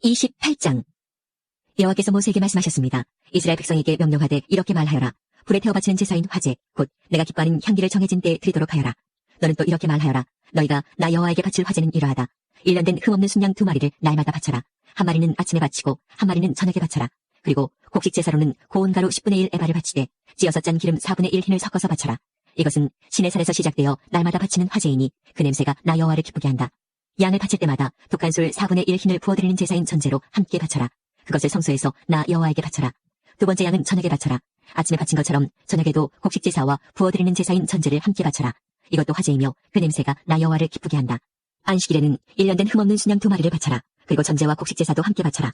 28장. 여호와께서 모세에게 말씀하셨습니다. 이스라엘 백성에게 명령하되 이렇게 말하여라. 불에 태워 바치는 제사인 화제 곧 내가 기뻐하는 향기를 정해진 때에 드리도록 하여라. 너는 또 이렇게 말하여라. 너희가 나 여호와에게 바칠 화제는 이러하다. 1년 된 흠없는 순양 2마리를 날마다 바쳐라. 한 마리는 아침에 바치고 한 마리는 저녁에 바쳐라. 그리고 곡식 제사로는 고운 가루 10분의 1 에바를 바치되 찌어서 짠 기름 4분의 1 흰을 섞어서 바쳐라. 이것은 신의 산에서 시작되어 날마다 바치는 화제이니 그 냄새가 나 여호와를 기쁘게 한다. 양을 바칠 때마다 독한 술 4분의 1 흰을 부어드리는 제사인 전제로 함께 바쳐라. 그것을 성소에서 나 여호와에게 바쳐라. 두 번째 양은 저녁에 바쳐라. 아침에 바친 것처럼 저녁에도 곡식 제사와 부어드리는 제사인 전제를 함께 바쳐라. 이것도 화제이며 그 냄새가 나 여호와를 기쁘게 한다. 안식일에는 1년 된 흠없는 순양 2마리를 바쳐라. 그리고 전제와 곡식 제사도 함께 바쳐라.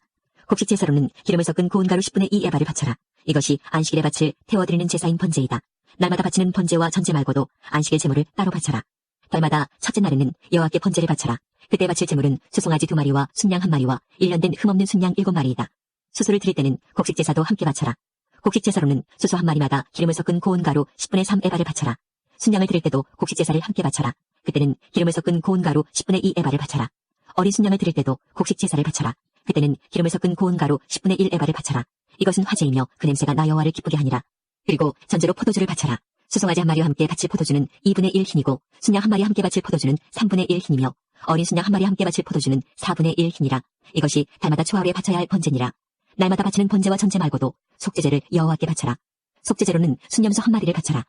곡식 제사로는 기름을 섞은 고운 가루 10분의 2 에바를 바쳐라. 이것이 안식일에 바칠 태워드리는 제사인 번제이다. 날마다 바치는 번제와 전제 말고도 안식일 제물을 따로 바쳐라. 달마다 첫째 날에는 여호와께 번제를 바쳐라. 그때 바칠 제물은 수송아지 2마리와 순양 1마리와 1년 된 흠없는 순양 7마리이다. 수소를 드릴 때는 곡식 제사도 함께 바쳐라. 곡식 제사로는 수소 1마리마다 기름을 섞은 고운 가루 10분의 3 에바를 바쳐라. 순양을 드릴 때도 곡식 제사를 함께 바쳐라. 그때는 기름을 섞은 고운 가루 10분의 2 에바를 바쳐라. 어린 순양을 드릴 때도 곡식 제사를 바쳐라. 그때는 기름을 섞은 고운 가루 10분의 1 에바를 바쳐라. 이것은 화제이며 그 냄새가 나 여호와를 기쁘게 하니라. 그리고 전제로 포도주를 바쳐라. 수송아지 1마리와 함께 바칠 포도주는 2분의 1 흰이고 순양 1마리 함께 바칠 포도주는 3분의 1 흰이며 어린 순양 1마리 함께 바칠 포도주는 4분의 1 흰이라. 이것이 달마다 초하루에 바쳐야 할 번제니라. 날마다 바치는 번제와 전제 말고도 속죄제를 여호와께 바쳐라. 속죄제로는 순염소 1마리를 바쳐라.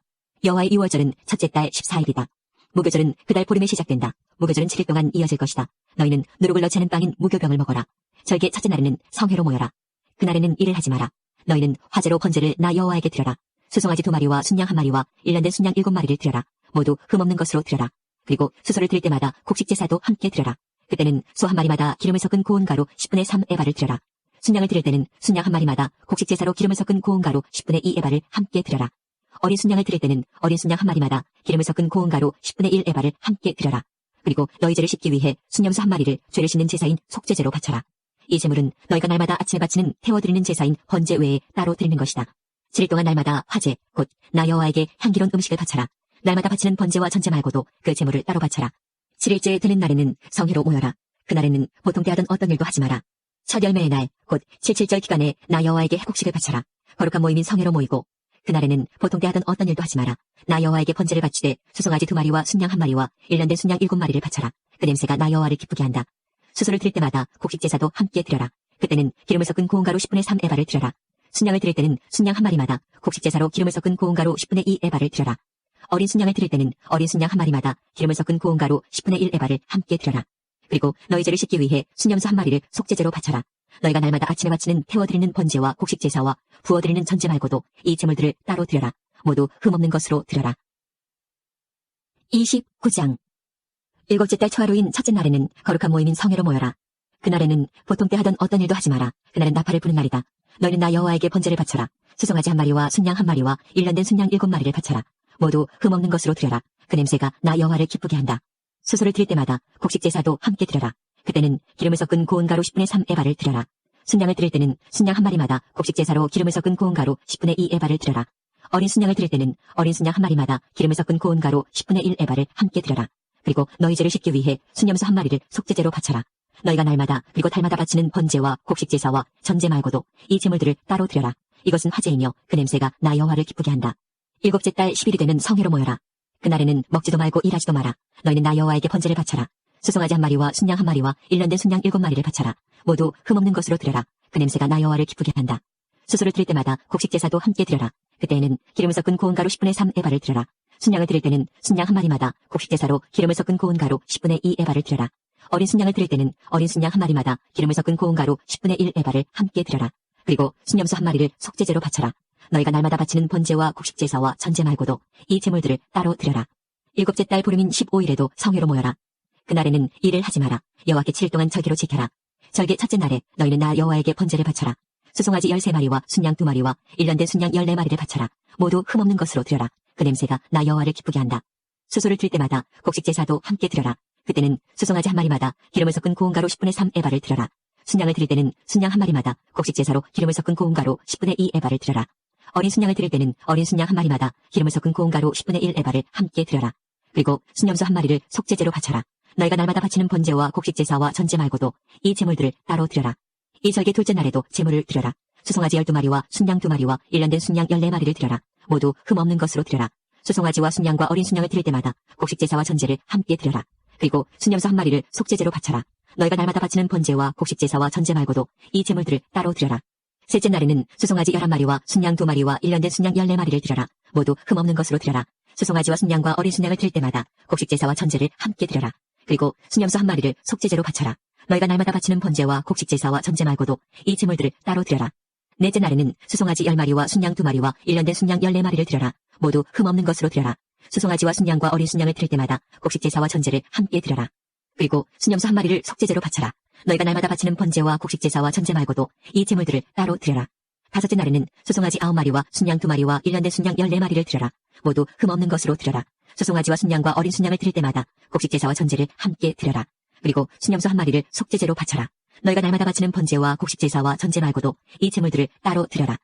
여호와의 유월절은 첫째 달 14일이다. 무교절은 그달 보름에 시작된다. 무교절은 7일 동안 이어질 것이다. 너희는 누룩을 넣지 않은 빵인 무교병을 먹어라. 절기 첫째 날에는 성회로 모여라. 그날에는 일을 하지 마라. 너희는 화제로 번제를 나 여호와에게 드려라. 수송아지 2마리와 순양 1마리와 1년 된 순양 7마리를 드려라. 모두 흠없는 것으로 드려라. 그리고 수소를 드릴 때마다 곡식 제사도 함께 드려라. 그때는 소 1마리마다 기름을 섞은 고운 가루 10분의 3 에바를 드려라. 순양을 드릴 때는 순양 1마리마다 곡식 제사로 기름을 섞은 고운 가루 10분의 2 에바를 함께 드려라. 어린 순양을 드릴 때는 어린 순양 1마리마다 기름을 섞은 고운 가루 10분의 1 에바를 함께 드려라. 그리고 너희 죄를 씻기 위해 순염소 1마리를 죄를 씻는 제사인 속죄제로 바쳐라. 이 제물은 너희가 날마다 아침에 바치는 태워드리는 제사인 번제 외에 따로 드리는 것이다. 7일 동안 날마다 화제 곧 나 여호와에게 향기로운 음식을 바쳐라. 날마다 바치는 번제와 전제 말고도 그 제물을 따로 바쳐라. 7일째 되는 날에는 성회로 모여라. 그날에는 보통 때 하던 어떤 일도 하지 마라. 첫 열매의 날 곧 77절 기간에 나 여호와에게 해곡식을 바쳐라. 거룩한 모임인 성회로 모이고 그날에는 보통 때 하던 어떤 일도 하지 마라. 나 여호와에게 번제를 바치되 수송아지 2마리와 순양 1마리와 1년 된 순양 7마리를 바쳐라. 그 냄새가 나 여호와를 기쁘게 한다. 수소를 드릴 때마다 곡식 제사도 함께 드려라. 그때는 기름을 섞은 고운 가루 10분의 3 에바를 드려라. 순양을 드릴 때는 순양 1마리마다 곡식 제사로 기름을 섞은 고운 가루 10분의 2 에바를 드려라. 어린 순양을 드릴 때는 어린 순양 1마리마다 기름을 섞은 고운 가루 10분의 1 에바를 함께 드려라. 그리고 너희 죄를 씻기 위해 순염소 1마리를 속죄제로 바쳐라. 너희가 날마다 아침에 바치는 태워드리는 번제와 곡식 제사와 부어드리는 전제 말고도 이 제물들을 따로 드려라. 모두 흠없는 것으로 드려라. 29장. 일곱째 달 초하루인 첫째 날에는 거룩한 모임인 성회로 모여라. 그날에는 보통 때 하던 어떤 일도 하지 마라. 그날은 나팔을 부는 날이다. 너희는 나 여호와에게 번제를 바쳐라. 수송아지 1마리와 순양 1마리와 1년 된 순양 7마리를 바쳐라. 모두 흠없는 것으로 드려라. 그 냄새가 나 여호와를 기쁘게 한다. 수소를 드릴 때마다 곡식 제사도 함께 드려라. 그때는 기름을 섞은 고운 가루 10분의 3 에바를 드려라. 순양을 드릴 때는 순양 1마리마다 곡식 제사로 기름을 섞은 고운 가루 10분의 2 에바를 드려라. 어린 순양을 드릴 때는 어린 순양 1마리마다 기름을 섞은 고운 가루 10분의 1 에바를 함께 드려라. 그리고 너희 죄를 씻기 위해 순염소 1마리를 속죄제로 바쳐라. 너희가 날마다 그리고 달마다 바치는 번제와 곡식 제사와 전제 말고도 이 제물들을 따로 드려라. 이것은 화제이며 그 냄새가 나 여호와를 기쁘게 한다. 일곱째 달 10일이 되는 성회로 모여라. 그날에는 먹지도 말고 일하지도 마라. 너희는 나 여호와에게 번제를 바쳐라. 수송아지 1마리와 순양 1마리와 1년 된 순양 7마리를 바쳐라. 모두 흠없는 것으로 드려라. 그 냄새가 나 여호와를 기쁘게 한다. 수소를 드릴 때마다 곡식 제사도 함께 드려라. 그때에는 기름을 섞은 고운 가루 10분의 3 에바를 드려라. 순양을 드릴 때는 순양 1마리마다 곡식 제사로 기름을 섞은 고운 가루 10분의 2 에바를 드려라. 어린 순양을 드릴 때는 어린 순양 1마리마다 기름을 섞은 고운 가루 10분의 1 에바를 함께 드려라. 그리고 순염소 1마리를 속죄제로 바쳐라. 너희가 날마다 바치는 번제와 곡식 제사와 전제 말고도 이 제물들을 따로 드려라. 일곱째 달 보름인 15일에도 성회로 모여라. 그날에는 일을 하지 마라. 여호와께 7일 동안 절기로 지켜라. 절기 첫째 날에 너희는 나 여호와에게 번제를 바쳐라. 수송아지 13마리와 순양 2마리와 1년 된 순양 14마리를 바쳐라. 모두 흠없는 것으로 드려라. 그 냄새가 나 여호와를 기쁘게 한다. 수소를 드릴 때마다 곡식 제사도 함께 드려라. 그때는 수송아지 1마리마다 기름을 섞은 고운 가루 10분의 3 에바를 드려라. 순양을 드릴 때는 순양 1마리마다 곡식 제사로 기름을 섞은 고운 가루 10분의 2 에바를 드려라. 어린 순양을 드릴 때는 어린 순양 1마리마다 기름을 섞은 고운 가루 10분의 1 에바를 함께 드려라. 그리고 순염소 1마리를 속죄제로 바쳐라. 너희가 날마다 바치는 번제와 곡식 제사와 전제 말고도 이 제물들을 따로 드려라. 이 절기 둘째 날에도 제물을 드려라. 수송아지 12마리와 순양 2마리와 일년된 순양 14마리를 드려라. 모두 흠없는 것으로 드려라. 수송아지와 순양과 어린 순양을 드릴 때마다 곡식제사와 전제를 함께 드려라. 그리고 순염소 1마리를 속죄제로 바쳐라. 너희가 날마다 바치는 번제와 곡식제사와 전제 말고도 이 제물들을 따로 드려라. 셋째 날에는 수송아지 11마리와 순양 2마리와 일년된 순양 14마리를 드려라. 모두 흠없는 것으로 드려라. 수송아지와 순양과 어린 순양을 드릴 때마다 곡식제사와 전제를 함께 드려라. 그리고 순염소 1마리를 속죄제로 바쳐라. 너희가 날마다 바치는 번제와 곡식제사와 전제 말고도 이 제물들을 따로 드려라. 넷째 날에는 수송아지 10마리와 순양 2마리와 일년된 순양 14마리를 드려라. 모두 흠없는 것으로 드려라. 수송아지와 순양과 어린 순양을 드릴 때마다 곡식제사와 전제를 함께 드려라. 그리고 순염소 1마리를 속죄제로 바쳐라. 너희가 날마다 바치는 번제와 곡식제사와 전제 말고도 이 제물들을 따로 드려라. 다섯째 날에는 수송아지 9마리와 순양 2마리와 일년된 순양 14마리를 드려라. 모두 흠없는 것으로 드려라. 수송아지와 순양과 어린 순양을 드릴 때마다 곡식제사와 전제를 함께 드려라. 그리고 순염소 1마리를 속죄제로 바쳐라. 너희가 날마다 바치는 번제와 곡식제사와 전제 말고도 이 제물들을 따로 드려라.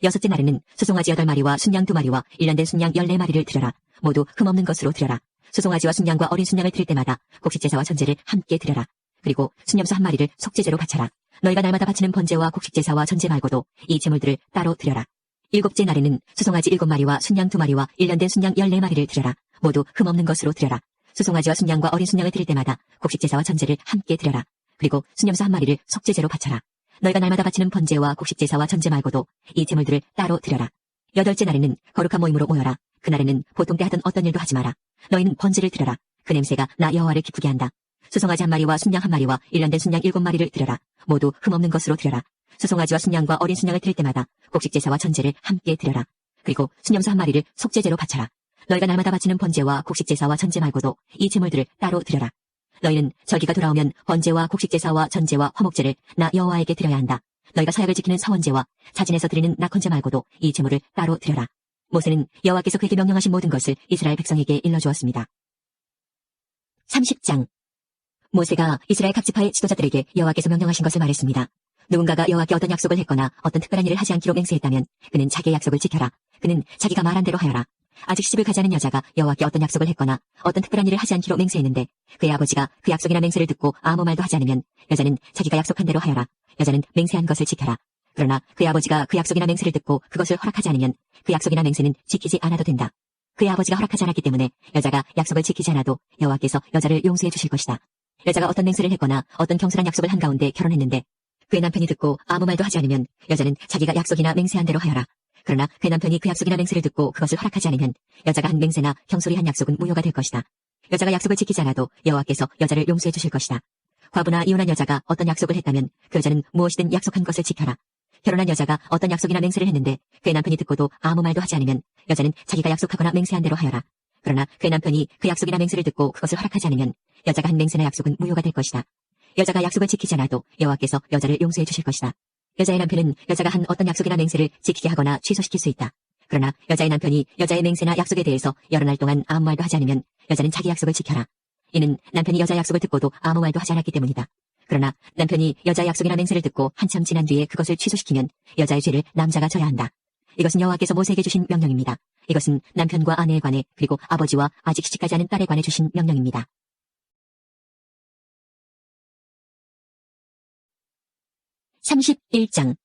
여섯째 날에는 수송아지 8마리와 순양 2마리와 일년된 순양 14마리를 드려라. 모두 흠없는 것으로 드려라. 수송아지와 순양과 어린 순양을 드릴 때마다 곡식제사와 전제를 함께 드려라. 그리고 순염소 1마리를 속죄제로 바쳐라. 너희가 날마다 바치는 번제와 곡식제사와 전제 말고도 이 제물들을 따로 드려라. 일곱째 날에는 수송아지 7마리와 순양 2마리와 일년된 순양 14마리를 드려라. 모두 흠없는 것으로 드려라. 수송아지와 순양과 어린 순양을 드릴 때마다 곡식제사와 전제를 함께 드려라. 그리고 순염소 1마리를 속죄제로 바쳐라. 너희가 날마다 바치는 번제와 곡식제사와 전제 말고도 이 제물들을 따로 드려라. 여덟째 날에는 거룩한 모임으로 모여라. 그날에는 보통 때 하던 어떤 일도 하지 마라. 너희는 번제를 드려라. 그 냄새가 나 여호와를 기쁘게 한다. 수송아지 1마리와 순양 1마리와 일년된 순양 7마리를 드려라. 모두 흠없는 것으로 드려라. 수송아지와 순양과 어린 순양을 드릴 때마다 곡식제사와 전제를 함께 드려라. 그리고 순염소 1마리를 속죄제로 바쳐라. 너희가 날마다 바치는 번제와 곡식제사와 전제 말고도 이 제물들을 따로 드려라. 너희는 절기가 돌아오면 번제와 곡식제사와 전제와 화목제를 나 여호와에게 드려야 한다. 너희가 사역을 지키는 사원제와 자진해서 드리는 낙헌제 말고도 이 제물을 따로 드려라. 모세는 여호와께서 그에게 명령하신 모든 것을 이스라엘 백성에게 일러주었습니다. 30장. 모세가 이스라엘 각 지파의 지도자들에게 여호와께서 명령하신 것을 말했습니다. 누군가가 여호와께 어떤 약속을 했거나 어떤 특별한 일을 하지 않기로 맹세했다면 그는 자기의 약속을 지켜라. 그는 자기가 말한 대로 하여라. 아직 시집을 가지 않은 여자가 여호와께 어떤 약속을 했거나 어떤 특별한 일을 하지 않기로 맹세했는데 그의 아버지가 그 약속이나 맹세를 듣고 아무 말도 하지 않으면 여자는 자기가 약속한 대로 하여라. 여자는 맹세한 것을 지켜라. 그러나 그의 아버지가 그 약속이나 맹세를 듣고 그것을 허락하지 않으면 그 약속이나 맹세는 지키지 않아도 된다. 그의 아버지가 허락하지 않았기 때문에 여자가 약속을 지키지 않아도 여호와께서 여자를 용서해 주실 것이다. 여자가 어떤 맹세를 했거나 어떤 경솔한 약속을 한 가운데 결혼했는데 그의 남편이 듣고 아무 말도 하지 않으면 여자는 자기가 약속이나 맹세한 대로 하여라. 그러나 그의 남편이 그 약속이나 맹세를 듣고 그것을 허락하지 않으면 여자가 한 맹세나 경솔히 한 약속은 무효가 될 것이다. 여자가 약속을 지키지 않아도 여호와께서 여자를 용서해 주실 것이다. 과부나 이혼한 여자가 어떤 약속을 했다면 그 여자는 무엇이든 약속한 것을 지켜라. 결혼한 여자가 어떤 약속이나 맹세를 했는데 그의 남편이 듣고도 아무 말도 하지 않으면 여자는 자기가 약속하거나 맹세한 대로 하여라. 그러나 그의 남편이 그 약속이나 맹세를 듣고 그것을 허락하지 않으면 여자가 한 맹세나 약속은 무효가 될 것이다. 여자가 약속을 지키지 않아도 여호와께서 여자를 용서해 주실 것이다. 여자의 남편은 여자가 한 어떤 약속이나 맹세를 지키게 하거나 취소시킬 수 있다. 그러나 여자의 남편이 여자의 맹세나 약속에 대해서 여러 날 동안 아무 말도 하지 않으면 여자는 자기 약속을 지켜라. 이는 남편이 여자의 약속을 듣고도 아무 말도 하지 않았기 때문이다. 그러나 남편이 여자의 약속이나 맹세를 듣고 한참 지난 뒤에 그것을 취소시키면 여자의 죄를 남자가 져야 한다. 이것은 여호와께서 모세에게 주신 명령입니다. 이것은 남편과 아내에 관해 그리고 아버지와 아직 시집가지 않은 딸에 관해 주신 명령입니다. 31장.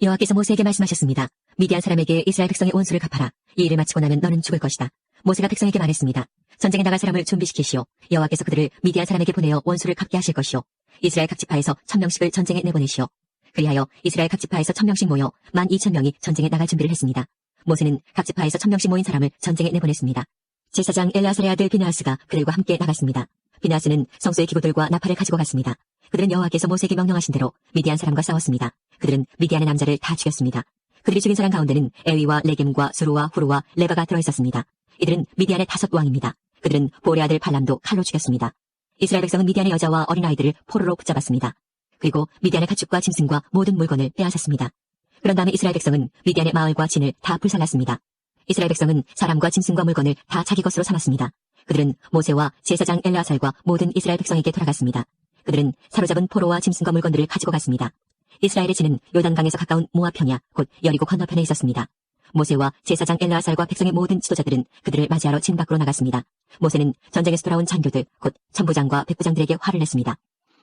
여호와께서 모세에게 말씀하셨습니다. 미디안 사람에게 이스라엘 백성의 원수를 갚아라. 이 일을 마치고 나면 너는 죽을 것이다. 모세가 백성에게 말했습니다. 전쟁에 나갈 사람을 준비시키시오. 여호와께서 그들을 미디안 사람에게 보내어 원수를 갚게 하실 것이오. 이스라엘 각 지파에서 1000명씩을 전쟁에 내보내시오. 그리하여 이스라엘 각 지파에서 1000명씩 모여 12,000명이 전쟁에 나갈 준비를 했습니다. 모세는 각 지파에서 1000명씩 모인 사람을 전쟁에 내보냈습니다. 제사장 엘르아살의 아들 비느하스가 그들과 함께 나갔습니다. 비느하스는 성소의 기구들과 나팔을 가지고 갔습니다. 그들은 여호와께서 모세에게 명령하신 대로 미디안 사람과 싸웠습니다. 그들은 미디안의 남자를 다 죽였습니다. 그들이 죽인 사람 가운데는 에위와 레겜과 수루와 후루와 레바가 들어있었습니다. 이들은 미디안의 5 왕입니다. 그들은 보레 아들 발람도 칼로 죽였습니다. 이스라엘 백성은 미디안의 여자와 어린아이들을 포로로 붙잡았습니다. 그리고 미디안의 가축과 짐승과 모든 물건을 빼앗았습니다. 그런 다음에 이스라엘 백성은 미디안의 마을과 진을 다 불살랐습니다. 이스라엘 백성은 사람과 짐승과 물건을 다 자기 것으로 삼았습니다. 그들은 모세와 제사장 엘르아살과 모든 이스라엘 백성에게 돌아갔습니다. 그들은 사로잡은 포로와 짐승과 물건들을 가지고 갔습니다. 이스라엘의 진은 요단강에서 가까운 모압평야 곧 여리고 건너편에 있었습니다. 모세와 제사장 엘르아살과 백성의 모든 지도자들은 그들을 맞이하러 진 밖으로 나갔습니다. 모세는 전쟁에서 돌아온 장교들 곧 천부장과 백부장들에게 화를 냈습니다.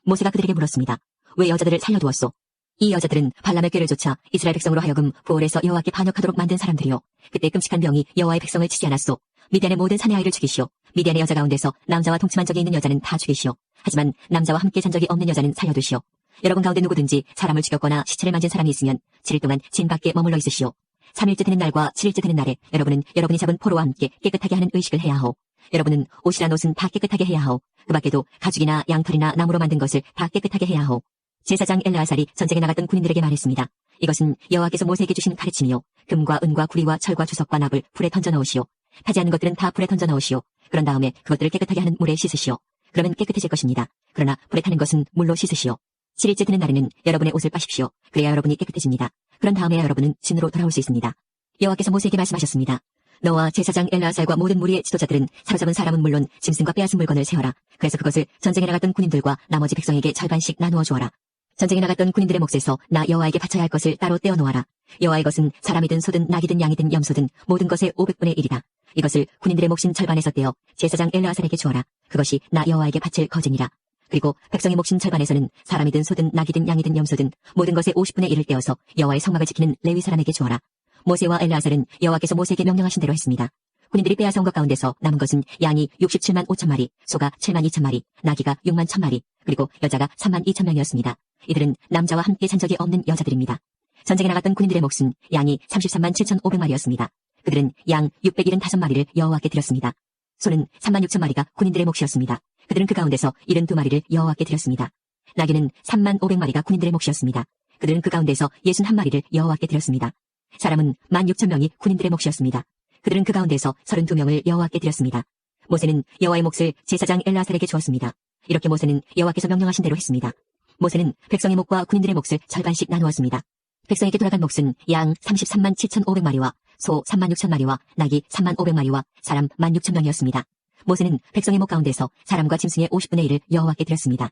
모세가 그들에게 물었습니다. 왜 여자들을 살려두었소? 이 여자들은 발람의 꾀를 쫓아 이스라엘 백성으로 하여금 부올에서 여호와께 반역하도록 만든 사람들이요. 그때 끔찍한 병이 여호와의 백성을 치지 않았소. 미디안의 모든 사내 아이를 죽이시오. 미디안의 여자 가운데서 남자와 동침한 적이 있는 여자는 다 죽이시오. 하지만 남자와 함께 잔 적이 없는 여자는 살려두시오. 여러분 가운데 누구든지 사람을 죽였거나 시체를 만진 사람이 있으면 7일 동안 진 밖에 머물러 있으시오. 3일째 되는 날과 7일째 되는 날에 여러분은 여러분이 잡은 포로와 함께 깨끗하게 하는 의식을 해야 하오. 여러분은 옷이란 옷은 다 깨끗하게 해야 하오. 그 밖에도 가죽이나 양털이나 나무로 만든 것을 다 깨끗하게 해야 하오. 제사장 엘르아살이 전쟁에 나갔던 군인들에게 말했습니다. 이것은 여호와께서 모세에게 주신 가르침이요. 금과 은과 구리와 철과 주석과 납을 불에 던져 넣으시오. 타지 않은 것들은 다 불에 던져 넣으시오. 그런 다음에 그것들을 깨끗하게 하는 물에 씻으시오. 그러면 깨끗해질 것입니다. 그러나 불에 타는 것은 물로 씻으시오. 7일째 되는 날에는 여러분의 옷을 빠십시오. 그래야 여러분이 깨끗해집니다. 그런 다음에 여러분은 진으로 돌아올 수 있습니다. 여호와께서 모세에게 말씀하셨습니다. 너와 제사장 엘르아살과 모든 무리의 지도자들은 사로잡은 사람은 물론 짐승과 빼앗은 물건을 세워라. 그래서 그것을 전쟁에 나갔던 군인들과 나머지 백성에게 절반씩 나누어 주어라. 전쟁에 나갔던 군인들의 몫에서 나 여호와에게 바쳐야 할 것을 따로 떼어 놓아라. 여호와의 것은 사람이든 소든 낙이든 양이든 염소든 모든 것의 500분의 1이다. 이것을 군인들의 몫인 절반에서 떼어 제사장 엘르아살에게 주어라. 그것이 나 여호와에게 바칠 거증이라. 그리고 백성의 몫인 절반에서는 사람이든 소든 낙이든 양이든 염소든 모든 것의 50분의 1을 떼어서 여호와의 성막을 지키는 레위 사람에게 주어라. 모세와 엘르아살은 여호와께서 모세에게 명령하신 대로 했습니다. 군인들이 빼앗아온 것 가운데서 남은 것은 양이 67만 5천 마리, 소가 7만 2천 마리, 나귀가 6만 1천 마리, 그리고 여자가 3만 2천 명이었습니다. 이들은 남자와 함께 잔 적이 없는 여자들입니다. 전쟁에 나갔던 군인들의 몫은 양이 33만 7,500마리였습니다. 그들은 양 675마리를 여호와께 드렸습니다. 소는 3만 6천 마리가 군인들의 몫이었습니다. 그들은 그 가운데서 72마리를 여호와께 드렸습니다. 나귀는 3만 500마리가 군인들의 몫이었습니다. 그들은 그 가운데서 61마리를 여호와께 드렸습니다. 사람은 16,000명이 군인들의 몫이었습니다. 그들은 그 가운데서 32명을 여호와께 드렸습니다. 모세는 여호와의 몫을 제사장 엘르아살에게 주었습니다. 이렇게 모세는 여호와께서 명령하신 대로 했습니다. 모세는 백성의 몫과 군인들의 몫을 절반씩 나누었습니다. 백성에게 돌아간 몫은 양 33만 7,500마리와 소 3만 6천 마리와 나귀 3만 500마리와 사람 16,000명이었습니다. 모세는 백성의 목 가운데서 사람과 짐승의 50분의 1을 여호와께 드렸습니다.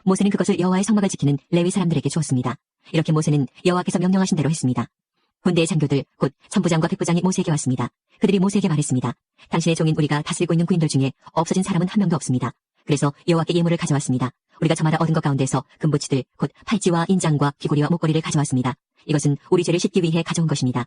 모세는 그것을 여호와의 성막을 지키는 레위 사람들에게 주었습니다. 이렇게 모세는 여호와께서 명령하신 대로 했습니다. 군대의 장교들 곧 천부장과 백부장이 모세에게 왔습니다. 그들이 모세에게 말했습니다. 당신의 종인 우리가 다스리고 있는 군인들 중에 없어진 사람은 한 명도 없습니다. 그래서 여호와께 예물을 가져왔습니다. 우리가 저마다 얻은 것 가운데서 금붙이들 곧 팔찌와 인장과 귀고리와 목걸이를 가져왔습니다. 이것은 우리 죄를 씻기 위해 가져온 것입니다.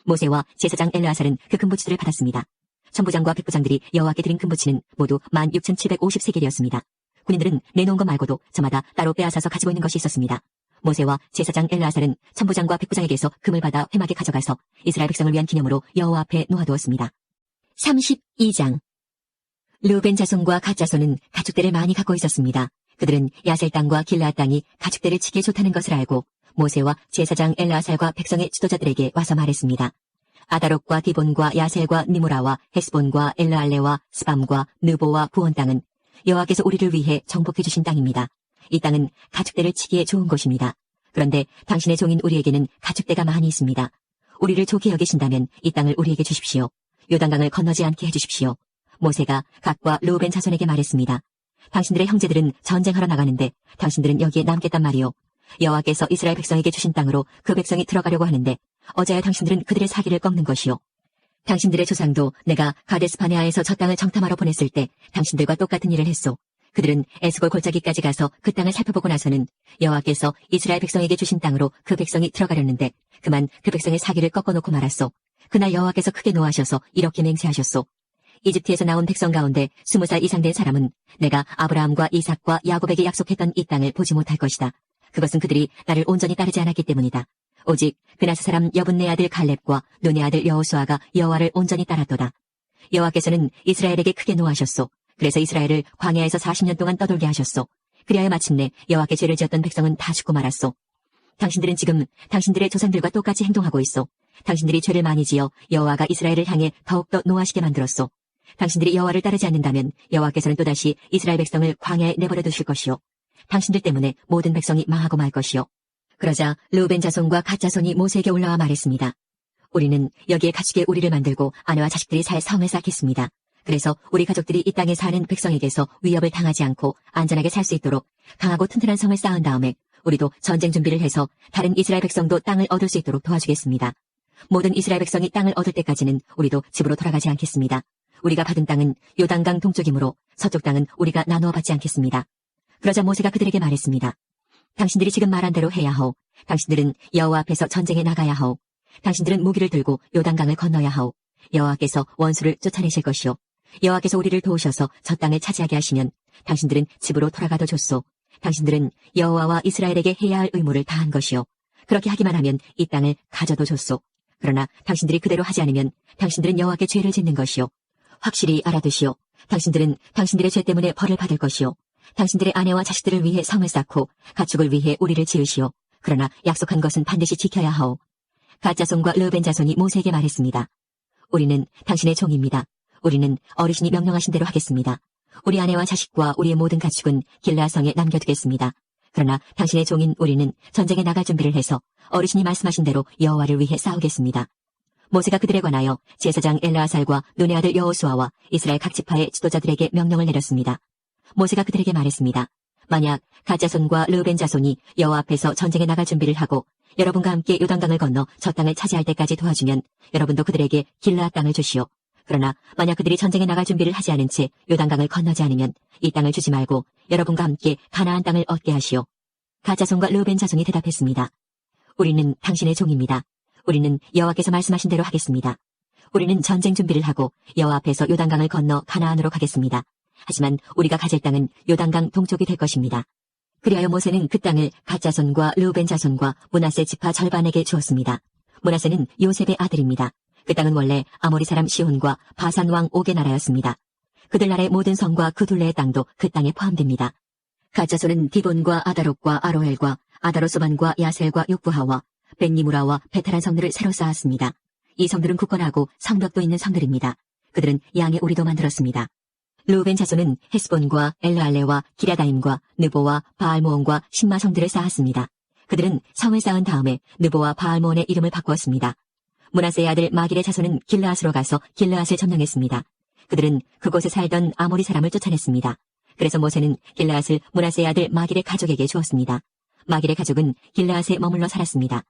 모세와 제사장 엘르아살은 그 금붙이들을 받았습니다. 천부장과 백부장들이 여호와께 드린 금붙이는 모두 16,750세겔이었습니다. 군인들은 내놓은 것 말고도 저마다 따로 빼앗아서 가지고 있는 것이 있었습니다. 모세와 제사장 엘르아살은 천부장과 백부장에게서 금을 받아 회막에 가져가서 이스라엘 백성을 위한 기념으로 여호와 앞에 놓아두었습니다. 32장 르우벤 자손과 갓 자손은 가축대를 많이 갖고 있었습니다. 그들은 야셀 땅과 길르앗 땅이 가축대를 치기에 좋다는 것을 알고 모세와 제사장 엘르아살과 백성의 지도자들에게 와서 말했습니다. 아다롯과 디본과 야셀과 니무라와 헤스본과 엘르알레와 스밤과 느보와 부온 땅은 여호와께서 우리를 위해 정복해 주신 땅입니다. 이 땅은 가축대를 치기에 좋은 곳입니다. 그런데 당신의 종인 우리에게는 가축대가 많이 있습니다. 우리를 좋게 여기신다면 이 땅을 우리에게 주십시오. 요단강을 건너지 않게 해주십시오. 모세가 갓과 르우벤 자손에게 말했습니다. 당신들의 형제들은 전쟁하러 나가는데 당신들은 여기에 남겠단 말이오. 여호와께서 이스라엘 백성에게 주신 땅으로 그 백성이 들어가려고 하는데 어제야 당신들은 그들의 사기를 꺾는 것이오. 당신들의 조상도 내가 가데스바네아에서 저 땅을 정탐하러 보냈을 때 당신들과 똑같은 일을 했소. 그들은 에스골 골짜기까지 가서 그 땅을 살펴보고 나서는 여호와께서 이스라엘 백성에게 주신 땅으로 그 백성이 들어가려는데 그만 그 백성의 사기를 꺾어놓고 말았소. 그날 여호와께서 크게 노하셔서 이렇게 맹세하셨소. 이집트에서 나온 백성 가운데 20살 이상 된 사람은 내가 아브라함과 이삭과 야곱에게 약속했던 이 땅을 보지 못할 것이다. 그것은 그들이 나를 온전히 따르지 않았기 때문이다. 오직 그나스 사람 여분네 아들 갈렙과 눈의 아들 여호수아가 여호와를 온전히 따랐도다. 여호와께서는 이스라엘에게 크게 노하셨소. 그래서 이스라엘을 광야에서 40년 동안 떠돌게 하셨소. 그리하여 마침내 여호와께 죄를 지었던 백성은 다 죽고 말았소. 당신들은 지금 당신들의 조상들과 똑같이 행동하고 있소. 당신들이 죄를 많이 지어 여호와가 이스라엘을 향해 더욱더 노하시게 만들었소. 당신들이 여호와를 따르지 않는다면 여호와께서는 또다시 이스라엘 백성을 광야에 내버려 두실 것이요. 당신들 때문에 모든 백성이 망하고 말 것이요. 그러자 르우벤 자손과 갓 자손이 모세에게 올라와 말했습니다. 우리는 여기에 가축의 우리를 만들고 아내와 자식들이 살 성을 쌓겠습니다. 그래서 우리 가족들이 이 땅에 사는 백성에게서 위협을 당하지 않고 안전하게 살 수 있도록 강하고 튼튼한 성을 쌓은 다음에 우리도 전쟁 준비를 해서 다른 이스라엘 백성도 땅을 얻을 수 있도록 도와주겠습니다. 모든 이스라엘 백성이 땅을 얻을 때까지는 우리도 집으로 돌아가지 않겠습니다. 우리가 받은 땅은 요단강 동쪽이므로 서쪽 땅은 우리가 나누어 받지 않겠습니다. 그러자 모세가 그들에게 말했습니다. 당신들이 지금 말한 대로 해야 하오. 당신들은 여호와 앞에서 전쟁에 나가야 하오. 당신들은 무기를 들고 요단강을 건너야 하오. 여호와께서 원수를 쫓아내실 것이오. 여호와께서 우리를 도우셔서 저 땅을 차지하게 하시면 당신들은 집으로 돌아가도 좋소. 당신들은 여호와와 이스라엘에게 해야 할 의무를 다한 것이오. 그렇게 하기만 하면 이 땅을 가져도 좋소. 그러나 당신들이 그대로 하지 않으면 당신들은 여호와께 죄를 짓는 것이오. 확실히 알아두시오. 당신들은 당신들의 죄 때문에 벌을 받을 것이오. 당신들의 아내와 자식들을 위해 성을 쌓고 가축을 위해 우리를 지으시오. 그러나 약속한 것은 반드시 지켜야 하오. 갓 자손과 르벤 자손이 모세에게 말했습니다. 우리는 당신의 종입니다. 우리는 어르신이 명령하신 대로 하겠습니다. 우리 아내와 자식과 우리의 모든 가축은 길라성에 남겨두겠습니다. 그러나 당신의 종인 우리는 전쟁에 나갈 준비를 해서 어르신이 말씀하신 대로 여호와를 위해 싸우겠습니다. 모세가 그들에 관하여 제사장 엘르아살과 눈의 아들 여호수아와 이스라엘 각 지파의 지도자들에게 명령을 내렸습니다. 모세가 그들에게 말했습니다. 만약 갓 자손과 르벤 자손이 여호와 앞에서 전쟁에 나갈 준비를 하고 여러분과 함께 요단강을 건너 저 땅을 차지할 때까지 도와주면 여러분도 그들에게 길라앗 땅을 주시오. 그러나 만약 그들이 전쟁에 나갈 준비를 하지 않은 채 요단강을 건너지 않으면 이 땅을 주지 말고 여러분과 함께 가나안 땅을 얻게 하시오. 갓 자손과 르벤 자손이 대답했습니다. 우리는 당신의 종입니다. 우리는 여호와께서 말씀하신 대로 하겠습니다. 우리는 전쟁 준비를 하고 여호와 앞에서 요단강을 건너 가나안으로 가겠습니다. 하지만 우리가 가질 땅은 요단강 동쪽이 될 것입니다. 그리하여 모세는 그 땅을 갓 자손과 르우벤 자손과 므낫세 지파 절반에게 주었습니다. 므낫세는 요셉의 아들입니다. 그 땅은 원래 아모리 사람 시온과 바산 왕 옥의 나라였습니다. 그들 나라의 모든 성과 그 둘레의 땅도 그 땅에 포함됩니다. 갓 자손은 디본과 아다롯과 아로엘과 아다로소반과 야셀과 욕부하와 벤니무라와 베타란 성들을 새로 쌓았습니다. 이 성들은 굳건하고 성벽도 있는 성들입니다. 그들은 양의 오리도 만들었습니다. 르우벤 자손은 헤스본과 엘르알레와 기랴다임과 느보와 바알모온과 신마 성들을 쌓았습니다. 그들은 성을 쌓은 다음에 느보와 바알모온의 이름을 바꾸었습니다. 므낫세의 아들 마길의 자손은 길르앗으로 가서 길르앗을 점령했습니다. 그들은 그곳에 살던 아모리 사람을 쫓아냈습니다. 그래서 모세는 길르앗을 므낫세의 아들 마길의 가족에게 주었습니다. 마길의 가족은 길르앗에 머물러 살았습니다.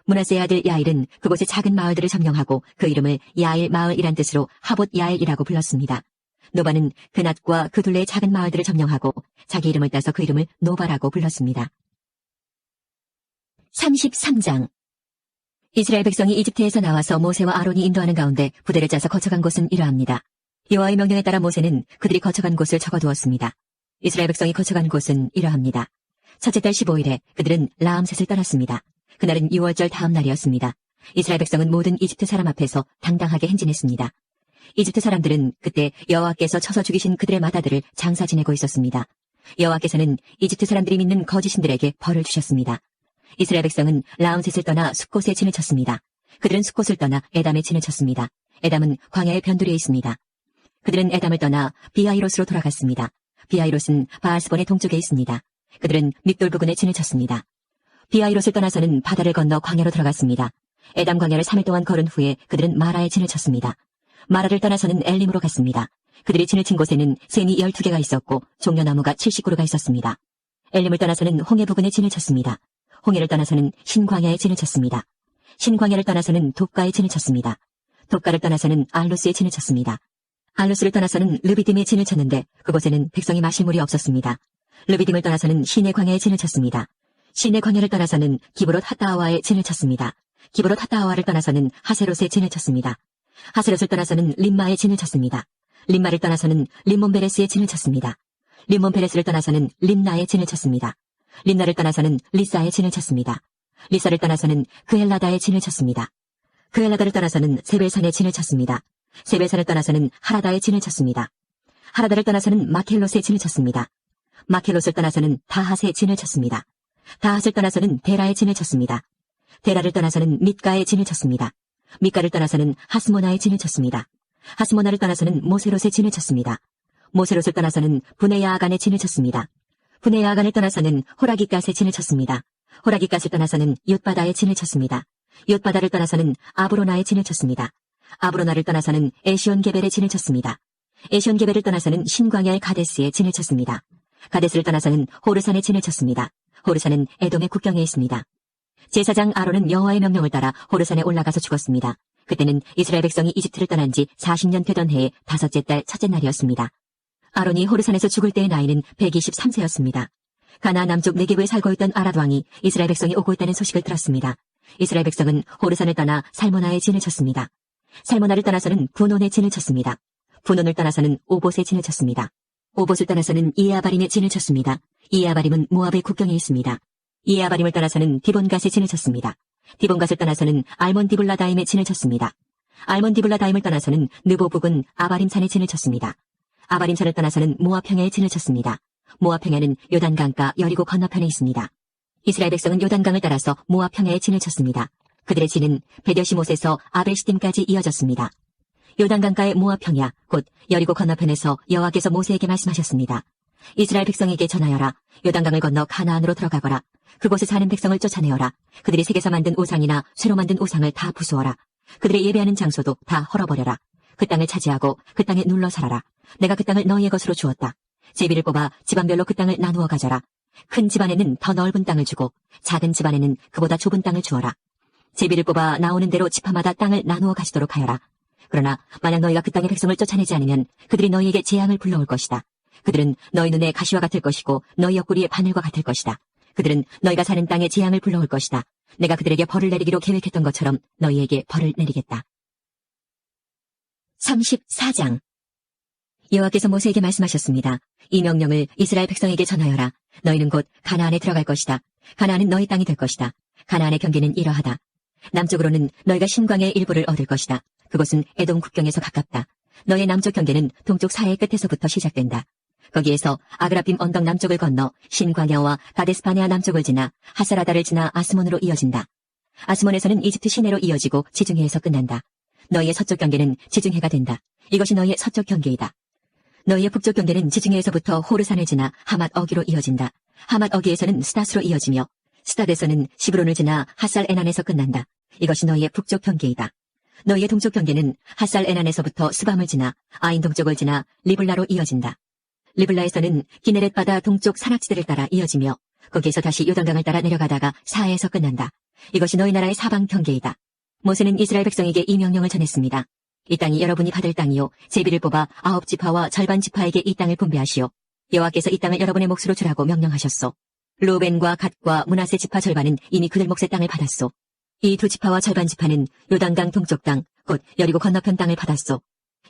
므낫세의 아들 야일은 그곳의 작은 마을들을 점령하고 그 이름을 야일 마을이란 뜻으로 하봇 야일이라고 불렀습니다. 노바는 그낫과 그 둘레의 작은 마을들을 점령하고 자기 이름을 따서 그 이름을 노바라고 불렀습니다. 33장 이스라엘 백성이 이집트에서 나와서 모세와 아론이 인도하는 가운데 부대를 짜서 거쳐간 곳은 이러합니다. 여호와의 명령에 따라 모세는 그들이 거쳐간 곳을 적어두었습니다. 이스라엘 백성이 거쳐간 곳은 이러합니다. 첫째 달 15일에 그들은 라암셋을 떠났습니다. 그날은 6월절 다음 날이었습니다. 이스라엘 백성은 모든 이집트 사람 앞에서 당당하게 행진했습니다. 이집트 사람들은 그때 여호와께서 쳐서 죽이신 그들의 맏아들을 장사 지내고 있었습니다. 여호와께서는 이집트 사람들이 믿는 거짓신들에게 벌을 주셨습니다. 이스라엘 백성은 라암셋을 떠나 숫곳에 진을 쳤습니다. 그들은 숫곳을 떠나 에담에 진을 쳤습니다. 에담은 광야의 변두리에 있습니다. 그들은 에담을 떠나 비하이롯으로 돌아갔습니다. 비하이롯은 바알스본의 동쪽에 있습니다. 그들은 믹돌 부근에 진을 쳤습니다. 비하이롯을 떠나서는 바다를 건너 광야로 들어갔습니다. 에담 광야를 3일 동안 걸은 후에 그들은 마라에 진을 쳤습니다. 마라를 떠나서는 엘림으로 갔습니다. 그들이 진을 친 곳에는 샘이 12개가 있었고 종려나무가 70그루가 있었습니다. 엘림을 떠나서는 홍해 부근에 진을 쳤습니다. 홍해를 떠나서는 신광야에 진을 쳤습니다. 신광야를 떠나서는 돕가에 진을 쳤습니다. 돕가를 떠나서는 알로스에 진을 쳤습니다. 알로스를 떠나서는 르비딤에 진을 쳤는데 그곳에는 백성이 마실 물이 없었습니다. 르비딤을 떠나서는 시내 광야에 진을 쳤습니다. 시내 광야를 떠나서는 기브롯 핫다아와에 진을 쳤습니다. 기브롯 핫다아와를 떠나서는 하세롯에 진을 쳤습니다. 하세롯을 떠나서는 림마에 진을 쳤습니다. 림마를 떠나서는 림몬베레스에 진을 쳤습니다. 림몬베레스를 떠나서는 림나에 진을 쳤습니다. 림나를 떠나서는 리사에 진을 쳤습니다. 리사를 떠나서는 그엘라다에 진을 쳤습니다. 그엘라다를 떠나서는 세벨산에 진을 쳤습니다. 세벨산을 떠나서는 하라다에 진을 쳤습니다. 하라다를 떠나서는 마켈롯에 진을 쳤습니다. 마켈롯을 떠나서는 다핫에 진을 쳤습니다. 다핫을 떠나서는 데라에 진을 쳤습니다. 데라를 떠나서는 mit가에 진을 쳤습니다. mit가를 떠나서는 하스모나에 진을 쳤습니다. 하스모나를 떠나서는 모세롯에 진을 쳤습니다. 모세롯을 떠나서는 브네야아간에 진을 쳤습니다. 브네야아간을 떠나서는 호라깃갓에 진을 쳤습니다. 호라깃갓을 떠나서는 윳바다에 진을 쳤습니다. 윳바다를 떠나서는 아브로나에 진을 쳤습니다. 아브로나를 떠나서는 에시온게벨에 진을 쳤습니다. 에시온게벨을 떠나서는 신광야의 가데스에 진을 쳤습니다. 가데스를 떠나서는 호르산에 진을 쳤습니다. 호르산은 에돔의 국경에 있습니다. 제사장 아론은 여호와의 명령을 따라 호르산에 올라가서 죽었습니다. 그때는 이스라엘 백성이 이집트를 떠난 지 40년 되던 해의 5째 달 첫째 날이었습니다. 아론이 호르산에서 죽을 때의 나이는 123세였습니다. 가나안 남쪽 네겝에 살고 있던 아랏 왕이 이스라엘 백성이 오고 있다는 소식을 들었습니다. 이스라엘 백성은 호르산을 떠나 살모나에 진을 쳤습니다. 살모나를 떠나서는 분온에 진을 쳤습니다. 분온을 떠나서는 오봇에 진을 쳤습니다. 오봇을 떠나서는 이에아바림에 진을 쳤습니다. 이에아바림은 모압의 국경에 있습니다. 이에아바림을 떠나서는 디본갓에 진을 쳤습니다. 디본갓을 떠나서는 알몬디블라다임에 진을 쳤습니다. 알몬디블라다임을 떠나서는 느보 북은 아바림산에 진을 쳤습니다. 아바림산을 떠나서는 모압 평야에 진을 쳤습니다. 모압 평야는 요단강가 여리고 건너편에 있습니다. 이스라엘 백성은 요단강을 따라서 모압 평야에 진을 쳤습니다. 그들의 진은 베델시못에서 아벨시딤까지 이어졌습니다. 요단강가의 모압 평야, 곧 여리고 건너편에서 여호와께서 모세에게 말씀하셨습니다. 이스라엘 백성에게 전하여라. 요단강을 건너 가나안으로 들어가거라. 그곳에 사는 백성을 쫓아내어라. 그들이 색에서 만든 우상이나 쇠로 만든 우상을 다 부수어라. 그들의 예배하는 장소도 다 헐어버려라. 그 땅을 차지하고 그 땅에 눌러 살아라. 내가 그 땅을 너희의 것으로 주었다. 제비를 뽑아 집안별로 그 땅을 나누어 가져라. 큰 집안에는 더 넓은 땅을 주고 작은 집안에는 그보다 좁은 땅을 주어라. 제비를 뽑아 나오는 대로 지파마다 땅을 나누어 가지도록 하여라. 그러나 만약 너희가 그 땅의 백성을 쫓아내지 않으면 그들이 너희에게 재앙을 불러올 것이다. 그들은 너희 눈에 가시와 같을 것이고 너희 옆구리에 바늘과 같을 것이다. 그들은 너희가 사는 땅에 재앙을 불러올 것이다. 내가 그들에게 벌을 내리기로 계획했던 것처럼 너희에게 벌을 내리겠다. 34장. 여호와께서 모세에게 말씀하셨습니다. 이 명령을 이스라엘 백성에게 전하여라. 너희는 곧 가나안에 들어갈 것이다. 가나안은 너희 땅이 될 것이다. 가나안의 경계는 이러하다. 남쪽으로는 너희가 신광의 일부를 얻을 것이다. 그곳은 에돔 국경에서 가깝다. 너희의 남쪽 경계는 동쪽 사해의 끝에서부터 시작된다. 거기에서 아그라빔 언덕 남쪽을 건너 신광야와 가데스바네아 남쪽을 지나 하사라다를 지나 아스몬으로 이어진다. 아스몬에서는 이집트 시내로 이어지고 지중해에서 끝난다. 너희의 서쪽 경계는 지중해가 된다. 이것이 너희의 서쪽 경계이다. 너희의 북쪽 경계는 지중해에서부터 호르산을 지나 하맛 어기로 이어진다. 하맛 어기에서는 스닷으로 이어지며 스닷에서는 시브론을 지나 핫살 에난에서 끝난다. 이것이 너희의 북쪽 경계이다. 너희의 동쪽 경계는 핫살 에난에서부터 스밤을 지나 아인 동쪽을 지나 리블라로 이어진다. 리블라에서는 기네렛 바다 동쪽 산악지대를 따라 이어지며 거기에서 다시 요단강을 따라 내려가다가 사해에서 끝난다. 이것이 너희 나라의 사방 경계이다. 모세는 이스라엘 백성에게 이 명령을 전했습니다. 이 땅이 여러분이 받을 땅이요 제비를 뽑아 9지파와 절반 지파에게 이 땅을 분배하시오. 여호와께서 이 땅을 여러분의 몫으로 주라고 명령하셨소. 루벤과 갓과 므낫세 지파 절반은 이미 그들 몫의 땅을 받았소. 이 두 지파와 절반 지파는 요단강 동쪽 땅, 곧 여리고 건너편 땅을 받았소.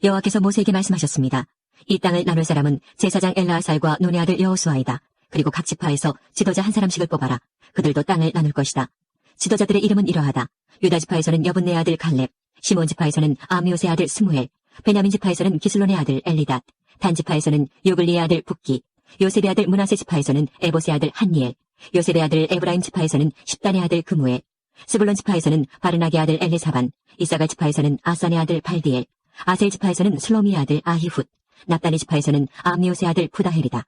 여호와께서 모세에게 말씀하셨습니다. 이 땅을 나눌 사람은 제사장 엘라아살과 눈의 아들 여호수아이다. 그리고 각 지파에서 지도자 한 사람씩을 뽑아라. 그들도 땅을 나눌 것이다. 지도자들의 이름은 이러하다. 유다 지파에서는 여분네 아들 갈렙, 시몬 지파에서는 아미옷의 아들 스무엘, 베냐민 지파에서는 기슬론의 아들 엘리닷, 단 지파에서는 요글리의 아들 붓기, 요셉의 아들 므낫세 지파에서는 에봇의 아들 한니엘, 요셉의 아들 에브라임 지파에서는 십단의 아들 그무엘, 스불론 지파에서는 바르나게 아들 엘리사반, 이사갈 지파에서는 아산의 아들 발디엘, 아셀 지파에서는 슬로미의 아들 아히훗, 납달리 지파에서는 아미옷의 아들 부다헬이다.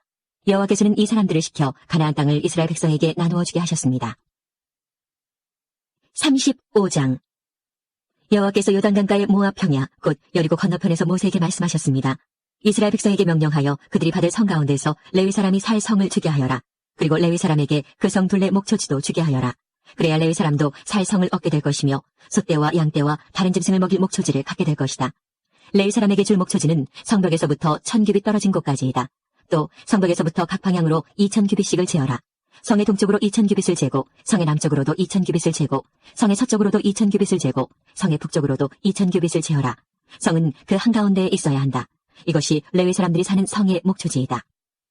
여호와께서는 이 사람들을 시켜 가나안 땅을 이스라엘 백성에게 나누어 주게 하셨습니다. 35장. 여호와께서 요단강가의 모압 평야 곧 여리고 건너편에서 모세에게 말씀하셨습니다. 이스라엘 백성에게 명령하여 그들이 받을 성 가운데서 레위 사람이 살 성을 주게 하여라. 그리고 레위 사람에게 그 성 둘레 목초지도 주게 하여라. 그래야 레위 사람도 살 성을 얻게 될 것이며 소떼와 양떼와 다른 짐승을 먹일 목초지를 갖게 될 것이다. 레위 사람에게 줄 목초지는 성벽에서부터 1000규빗 떨어진 곳까지이다. 또 성벽에서부터 각 방향으로 2000규빗씩을 재어라. 성의 동쪽으로 2000규빗을 재고 성의 남쪽으로도 2000규빗을 재고 성의 서쪽으로도 2000규빗을 재고 성의 북쪽으로도 2000규빗을 재어라. 성은 그 한가운데에 있어야 한다. 이것이 레위 사람들이 사는 성의 목초지이다.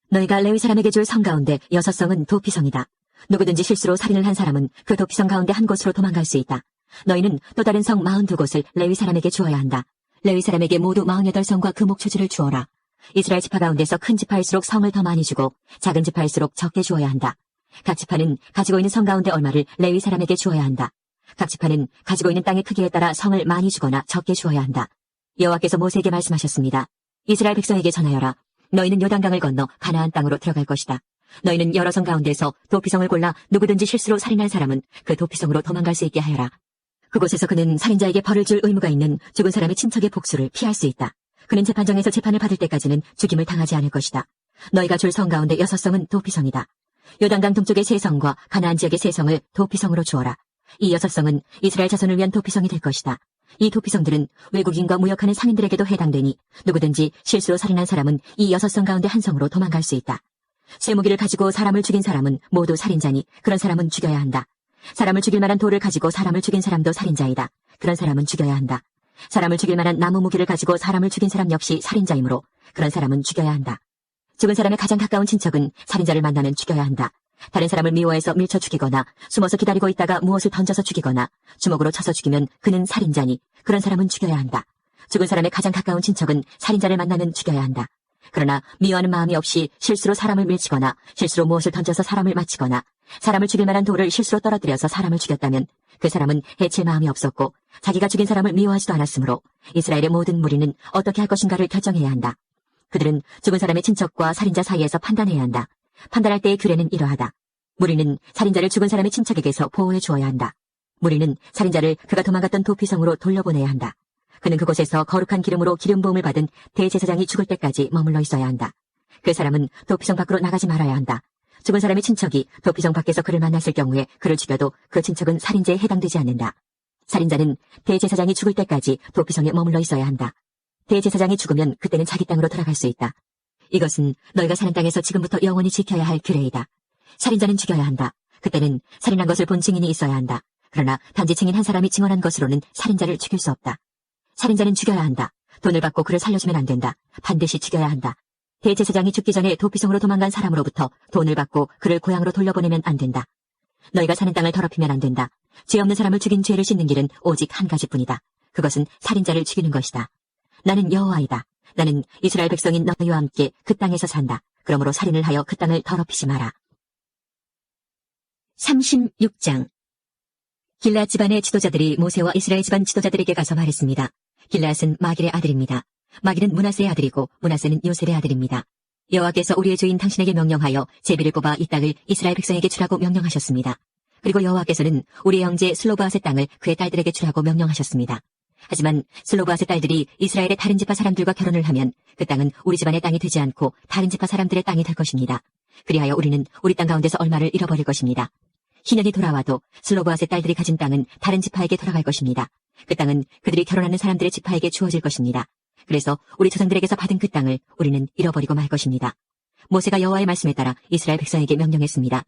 너희가 레위 사람에게 줄 성 가운데 6성은 도피성이다. 누구든지 실수로 살인을 한 사람은 그 도피성 가운데 한 곳으로 도망갈 수 있다. 너희는 또 다른 성 42곳을 레위 사람에게 주어야 한다. 레위 사람에게 모두 48성과 그 목초지를 주어라. 이스라엘 지파 가운데서 큰 지파일수록 성을 더 많이 주고 작은 지파일수록 적게 주어야 한다. 각 지파는 가지고 있는 성 가운데 얼마를 레위 사람에게 주어야 한다. 각 지파는 가지고 있는 땅의 크기에 따라 성을 많이 주거나 적게 주어야 한다. 여호와께서 모세에게 말씀하셨습니다. 이스라엘 백성에게 전하여라. 너희는 요단강을 건너 가나안 땅으로 들어갈 것이다. 너희는 여러 성 가운데서 도피성을 골라 누구든지 실수로 살인한 사람은 그 도피성으로 도망갈 수 있게 하여라. 그곳에서 그는 살인자에게 벌을 줄 의무가 있는 죽은 사람의 친척의 복수를 피할 수 있다. 그는 재판정에서 재판을 받을 때까지는 죽임을 당하지 않을 것이다. 너희가 줄 성 가운데 6성은 도피성이다. 요단강 동쪽의 3성과 가나안 지역의 3성을 도피성으로 주어라. 이 6성은 이스라엘 자손을 위한 도피성이 될 것이다. 이 도피성들은 외국인과 무역하는 상인들에게도 해당되니 누구든지 실수로 살인한 사람은 이 6성 가운데 한 성으로 도망갈 수 있다. 쇠무기를 가지고 사람을 죽인 사람은 모두 살인자니 그런 사람은 죽여야 한다. 사람을 죽일 만한 돌을 가지고 사람을 죽인 사람도 살인자이다. 그런 사람은 죽여야 한다. 사람을 죽일 만한 나무 무기를 가지고 사람을 죽인 사람 역시 살인자이므로 그런 사람은 죽여야 한다. 죽은 사람의 가장 가까운 친척은 살인자를 만나면 죽여야 한다. 다른 사람을 미워해서 밀쳐 죽이거나 숨어서 기다리고 있다가 무엇을 던져서 죽이거나 주먹으로 쳐서 죽이면 그는 살인자니 그런 사람은 죽여야 한다. 죽은 사람의 가장 가까운 친척은 살인자를 만나면 죽여야 한다. 그러나 미워하는 마음이 없이 실수로 사람을 밀치거나 실수로 무엇을 던져서 사람을 맞히거나 사람을 죽일 만한 돌을 실수로 떨어뜨려서 사람을 죽였다면 그 사람은 해칠 마음이 없었고 자기가 죽인 사람을 미워하지도 않았으므로 이스라엘의 모든 무리는 어떻게 할 것인가를 결정해야 한다. 그들은 죽은 사람의 친척과 살인자 사이에서 판단해야 한다. 판단할 때의 규례는 이러하다. 무리는 살인자를 죽은 사람의 친척에게서 보호해 주어야 한다. 무리는 살인자를 그가 도망갔던 도피성으로 돌려보내야 한다. 그는 그곳에서 거룩한 기름으로 기름 부음을 받은 대제사장이 죽을 때까지 머물러 있어야 한다. 그 사람은 도피성 밖으로 나가지 말아야 한다. 죽은 사람의 친척이 도피성 밖에서 그를 만났을 경우에 그를 죽여도 그 친척은 살인죄에 해당되지 않는다. 살인자는 대제사장이 죽을 때까지 도피성에 머물러 있어야 한다. 대제사장이 죽으면 그때는 자기 땅으로 돌아갈 수 있다. 이것은 너희가 사는 땅에서 지금부터 영원히 지켜야 할 규례이다. 살인자는 죽여야 한다. 그때는 살인한 것을 본 증인이 있어야 한다. 그러나 단지 증인 한 사람이 증언한 것으로는 살인자를 죽일 수 없다. 살인자는 죽여야 한다. 돈을 받고 그를 살려주면 안 된다. 반드시 죽여야 한다. 대제사장이 죽기 전에 도피성으로 도망간 사람으로부터 돈을 받고 그를 고향으로 돌려보내면 안 된다. 너희가 사는 땅을 더럽히면 안 된다. 죄 없는 사람을 죽인 죄를 씻는 길은 오직 한 가지뿐이다. 그것은 살인자를 죽이는 것이다. 나는 여호와이다. 나는 이스라엘 백성인 너희와 함께 그 땅에서 산다. 그러므로 살인을 하여 그 땅을 더럽히지 마라. 36장. 길앗 집안의 지도자들이 모세와 이스라엘 집안 지도자들에게 가서 말했습니다. 길앗은 마길의 아들입니다. 마길은 므낫세의 아들이고 므낫세는 요셉의 아들입니다. 여호와께서 우리의 주인 당신에게 명령하여 제비를 뽑아 이 땅을 이스라엘 백성에게 주라고 명령하셨습니다. 그리고 여호와께서는 우리의 형제 슬로바앗의 땅을 그의 딸들에게 주라고 명령하셨습니다. 하지만 슬로바앗의 딸들이 이스라엘의 다른 지파 사람들과 결혼을 하면 그 땅은 우리 집안의 땅이 되지 않고 다른 지파 사람들의 땅이 될 것입니다. 그리하여 우리는 우리 땅 가운데서 얼마를 잃어버릴 것입니다. 희년이 돌아와도 슬로바앗의 딸들이 가진 땅은 다른 지파에게 돌아갈 것입니다. 그 땅은 그들이 결혼하는 사람들의 지파에게 주어질 것입니다. 그래서 우리 조상들에게서 받은 그 땅을 우리는 잃어버리고 말 것입니다. 모세가 여호와의 말씀에 따라 이스라엘 백성에게 명령했습니다.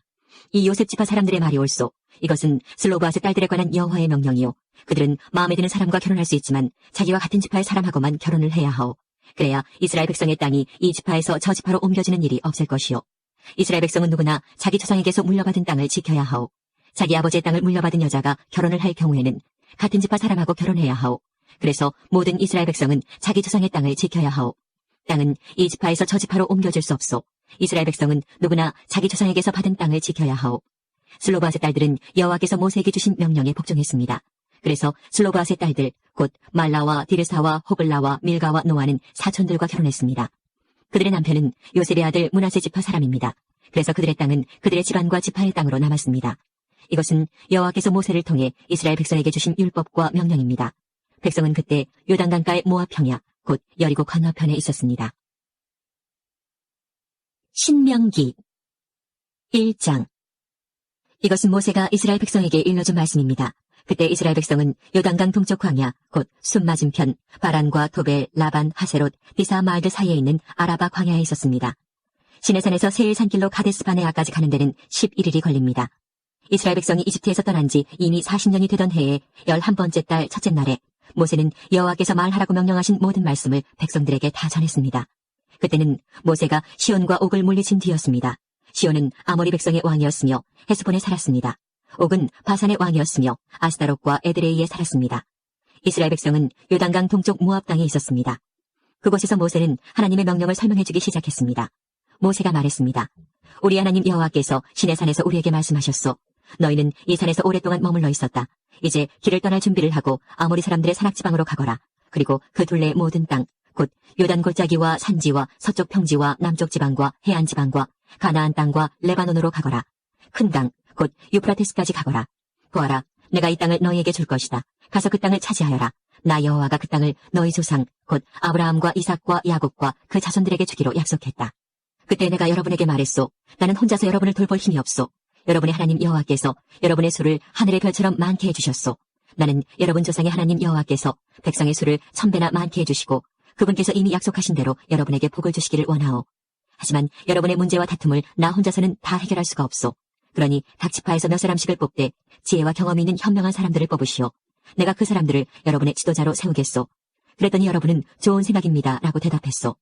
이 요셉 지파 사람들의 말이 옳소. 이것은 슬로바앗의 딸들에 관한 여호와의 명령이요. 그들은 마음에 드는 사람과 결혼할 수 있지만 자기와 같은 지파의 사람하고만 결혼을 해야 하오. 그래야 이스라엘 백성의 땅이 이 지파에서 저 지파로 옮겨지는 일이 없을 것이요. 이스라엘 백성은 누구나 자기 조상에게서 물려받은 땅을 지켜야 하오. 자기 아버지의 땅을 물려받은 여자가 결혼을 할 경우에는 같은 지파 사람하고 결혼해야 하오. 그래서 모든 이스라엘 백성은 자기 조상의 땅을 지켜야 하오. 땅은 이 지파에서 저 지파로 옮겨질 수 없소. 이스라엘 백성은 누구나 자기 조상에게서 받은 땅을 지켜야 하오. 슬로바앗의 딸들은 여호와께서 모세에게 주신 명령에 복종했습니다. 그래서 슬로바앗의 딸들 곧 말라와 디르사와 호글라와 밀가와 노아는 사촌들과 결혼했습니다. 그들의 남편은 요셉의 아들 므낫세 지파 사람입니다. 그래서 그들의 땅은 그들의 집안과 지파의 땅으로 남았습니다. 이것은 여호와께서 모세를 통해 이스라엘 백성에게 주신 율법과 명령입니다. 백성은 그때 요단강가의 모압 평야 곧 여리고 건너편에 있었습니다. 신명기 1장. 이것은 모세가 이스라엘 백성에게 일러준 말씀입니다. 그때 이스라엘 백성은 요단강 동쪽 광야 곧 숲 맞은편 바란과 토벨, 라반, 하세롯, 디사 마을들 사이에 있는 아라바 광야에 있었습니다. 시내산에서 세일 산길로 가데스 바네아까지 가는 데는 11일이 걸립니다. 이스라엘 백성이 이집트에서 떠난 지 이미 40년이 되던 해에 11번째 달 첫째 날에 모세는 여호와께서 말하라고 명령하신 모든 말씀을 백성들에게 다 전했습니다. 그때는 모세가 시온과 옥을 물리친 뒤였습니다. 시온은 아모리 백성의 왕이었으며 헤스본에 살았습니다. 옥은 바산의 왕이었으며 아스다롯과 에드레이에 살았습니다. 이스라엘 백성은 요단강 동쪽 모압 땅에 있었습니다. 그곳에서 모세는 하나님의 명령을 설명해주기 시작했습니다. 모세가 말했습니다. 우리 하나님 여호와께서 시내산에서 우리에게 말씀하셨소. 너희는 이 산에서 오랫동안 머물러 있었다. 이제 길을 떠날 준비를 하고 아모리 사람들의 산악지방으로 가거라. 그리고 그 둘레의 모든 땅, 곧 요단 골짜기와 산지와 서쪽 평지와 남쪽 지방과 해안 지방과 가나안 땅과 레바논으로 가거라. 큰 강, 곧 유프라테스까지 가거라. 보아라, 내가 이 땅을 너희에게 줄 것이다. 가서 그 땅을 차지하여라. 나 여호와가 그 땅을 너희 조상, 곧 아브라함과 이삭과 야곱과 그 자손들에게 주기로 약속했다. 그때 내가 여러분에게 말했소. 나는 혼자서 여러분을 돌볼 힘이 없소. 여러분의 하나님 여호와께서 여러분의 수를 하늘의 별처럼 많게 해주셨소. 나는 여러분 조상의 하나님 여호와께서 백성의 수를 1000배나 많게 해주시고 그분께서 이미 약속하신 대로 여러분에게 복을 주시기를 원하오. 하지만 여러분의 문제와 다툼을 나 혼자서는 다 해결할 수가 없소. 그러니 각 지파에서 몇 사람씩을 뽑되 지혜와 경험이 있는 현명한 사람들을 뽑으시오. 내가 그 사람들을 여러분의 지도자로 세우겠소. 그랬더니 여러분은 좋은 생각입니다 라고 대답했소.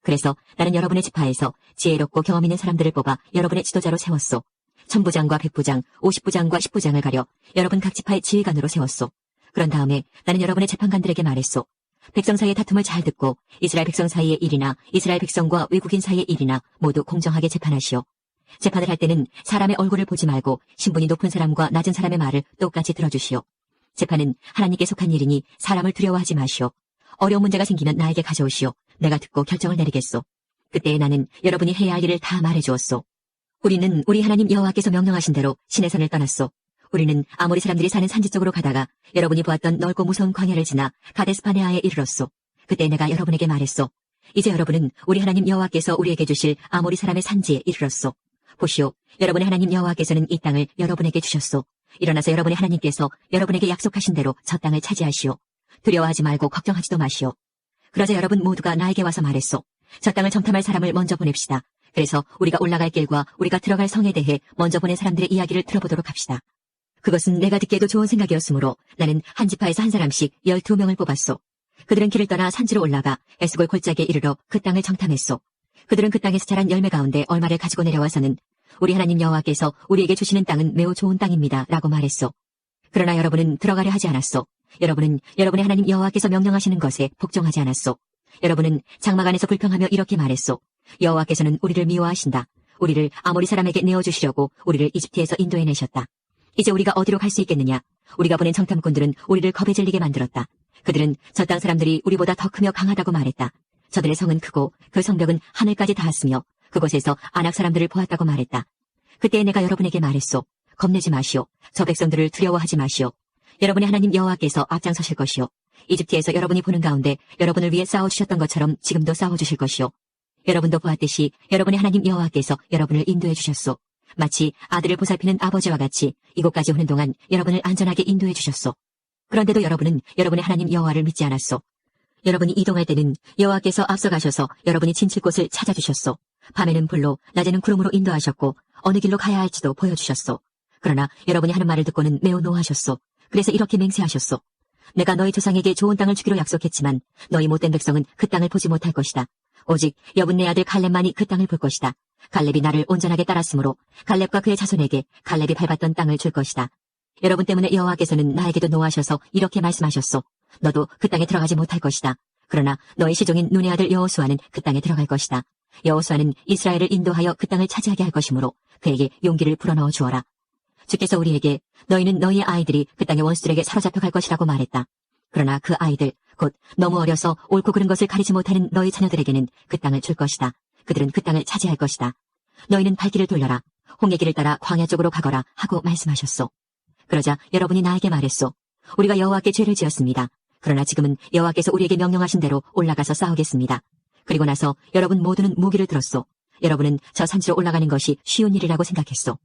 그래서 나는 여러분의 지파에서 지혜롭고 경험 있는 사람들을 뽑아 여러분의 지도자로 세웠소. 1000부장과 100부장, 50부장과 10부장을 가려 여러분 각 지파의 지휘관으로 세웠소. 그런 다음에 나는 여러분의 재판관들에게 말했소. 백성 사이의 다툼을 잘 듣고 이스라엘 백성 사이의 일이나 이스라엘 백성과 외국인 사이의 일이나 모두 공정하게 재판하시오. 재판을 할 때는 사람의 얼굴을 보지 말고 신분이 높은 사람과 낮은 사람의 말을 똑같이 들어주시오. 재판은 하나님께 속한 일이니 사람을 두려워하지 마시오. 어려운 문제가 생기면 나에게 가져오시오. 내가 듣고 결정을 내리겠소. 그때 나는 여러분이 해야 할 일을 다 말해주었소. 우리는 우리 하나님 여호와께서 명령하신 대로 시내 산을 떠났소. 우리는 아모리 사람들이 사는 산지 쪽으로 가다가 여러분이 보았던 넓고 무서운 광야를 지나 가데스바네아에 이르렀소. 그때 내가 여러분에게 말했소. 이제 여러분은 우리 하나님 여호와께서 우리에게 주실 아모리 사람의 산지에 이르렀소. 보시오, 여러분의 하나님 여호와께서는 이 땅을 여러분에게 주셨소. 일어나서 여러분의 하나님께서 여러분에게 약속하신 대로 저 땅을 차지하시오. 두려워하지 말고 걱정하지도 마시오. 그러자 여러분 모두가 나에게 와서 말했소. 저 땅을 정탐할 사람을 먼저 보냅시다. 그래서 우리가 올라갈 길과 우리가 들어갈 성에 대해 먼저 보낸 사람들의 이야기를 들어보도록 합시다. 그것은 내가 듣기에도 좋은 생각이었으므로 나는 한 지파에서 한 사람씩 12명을 뽑았소. 그들은 길을 떠나 산지로 올라가 에스골 골짜기에 이르러 그 땅을 정탐했소. 그들은 그 땅에서 자란 열매 가운데 얼마를 가지고 내려와서는 우리 하나님 여호와께서 우리에게 주시는 땅은 매우 좋은 땅입니다 라고 말했소. 그러나 여러분은 들어가려 하지 않았소. 여러분은 여러분의 하나님 여호와께서 명령하시는 것에 복종하지 않았소. 여러분은 장막 안에서 불평하며 이렇게 말했소. 여호와께서는 우리를 미워하신다. 우리를 아모리 사람에게 내어주시려고 우리를 이집트에서 인도해내셨다. 이제 우리가 어디로 갈 수 있겠느냐. 우리가 보낸 정탐꾼들은 우리를 겁에 질리게 만들었다. 그들은 저 땅 사람들이 우리보다 더 크며 강하다고 말했다. 저들의 성은 크고 그 성벽은 하늘까지 닿았으며 그곳에서 아낙 사람들을 보았다고 말했다. 그때 내가 여러분에게 말했소. 겁내지 마시오. 저 백성들을 두려워하지 마시오. 여러분의 하나님 여호와께서 앞장서실 것이오. 이집트에서 여러분이 보는 가운데 여러분을 위해 싸워주셨던 것처럼 지금도 싸워주실 것이오. 여러분도 보았듯이 여러분의 하나님 여호와께서 여러분을 인도해 주셨소. 마치 아들을 보살피는 아버지와 같이 이곳까지 오는 동안 여러분을 안전하게 인도해 주셨소. 그런데도 여러분은 여러분의 하나님 여호와를 믿지 않았소. 여러분이 이동할 때는 여호와께서 앞서가셔서 여러분이 진칠 곳을 찾아주셨소. 밤에는 불로, 낮에는 구름으로 인도하셨고 어느 길로 가야 할지도 보여주셨소. 그러나 여러분이 하는 말을 듣고는 매우 노하셨소. 그래서 이렇게 맹세하셨소. 내가 너희 조상에게 좋은 땅을 주기로 약속했지만 너희 못된 백성은 그 땅을 보지 못할 것이다. 오직 여분네 아들 갈렙만이 그 땅을 볼 것이다. 갈렙이 나를 온전하게 따랐으므로 갈렙과 그의 자손에게 갈렙이 밟았던 땅을 줄 것이다. 여러분 때문에 여호와께서는 나에게도 노하셔서 이렇게 말씀하셨소. 너도 그 땅에 들어가지 못할 것이다. 그러나 너희 시종인 눈의 아들 여호수아는 그 땅에 들어갈 것이다. 여호수아는 이스라엘을 인도하여 그 땅을 차지하게 할 것이므로 그에게 용기를 불어넣어 주어라. 주께서 우리에게 너희는 너희의 아이들이 그 땅의 원수들에게 사로잡혀 갈 것이라고 말했다. 그러나 그 아이들, 곧 너무 어려서 옳고 그른 것을 가리지 못하는 너희 자녀들에게는 그 땅을 줄 것이다. 그들은 그 땅을 차지할 것이다. 너희는 발길을 돌려라. 홍해 길을 따라 광야 쪽으로 가거라 하고 말씀하셨소. 그러자 여러분이 나에게 말했소. 우리가 여호와께 죄를 지었습니다. 그러나 지금은 여호와께서 우리에게 명령하신 대로 올라가서 싸우겠습니다. 그리고 나서 여러분 모두는 무기를 들었소. 여러분은 저 산지로 올라가는 것이 쉬운 일이라고 생각했소.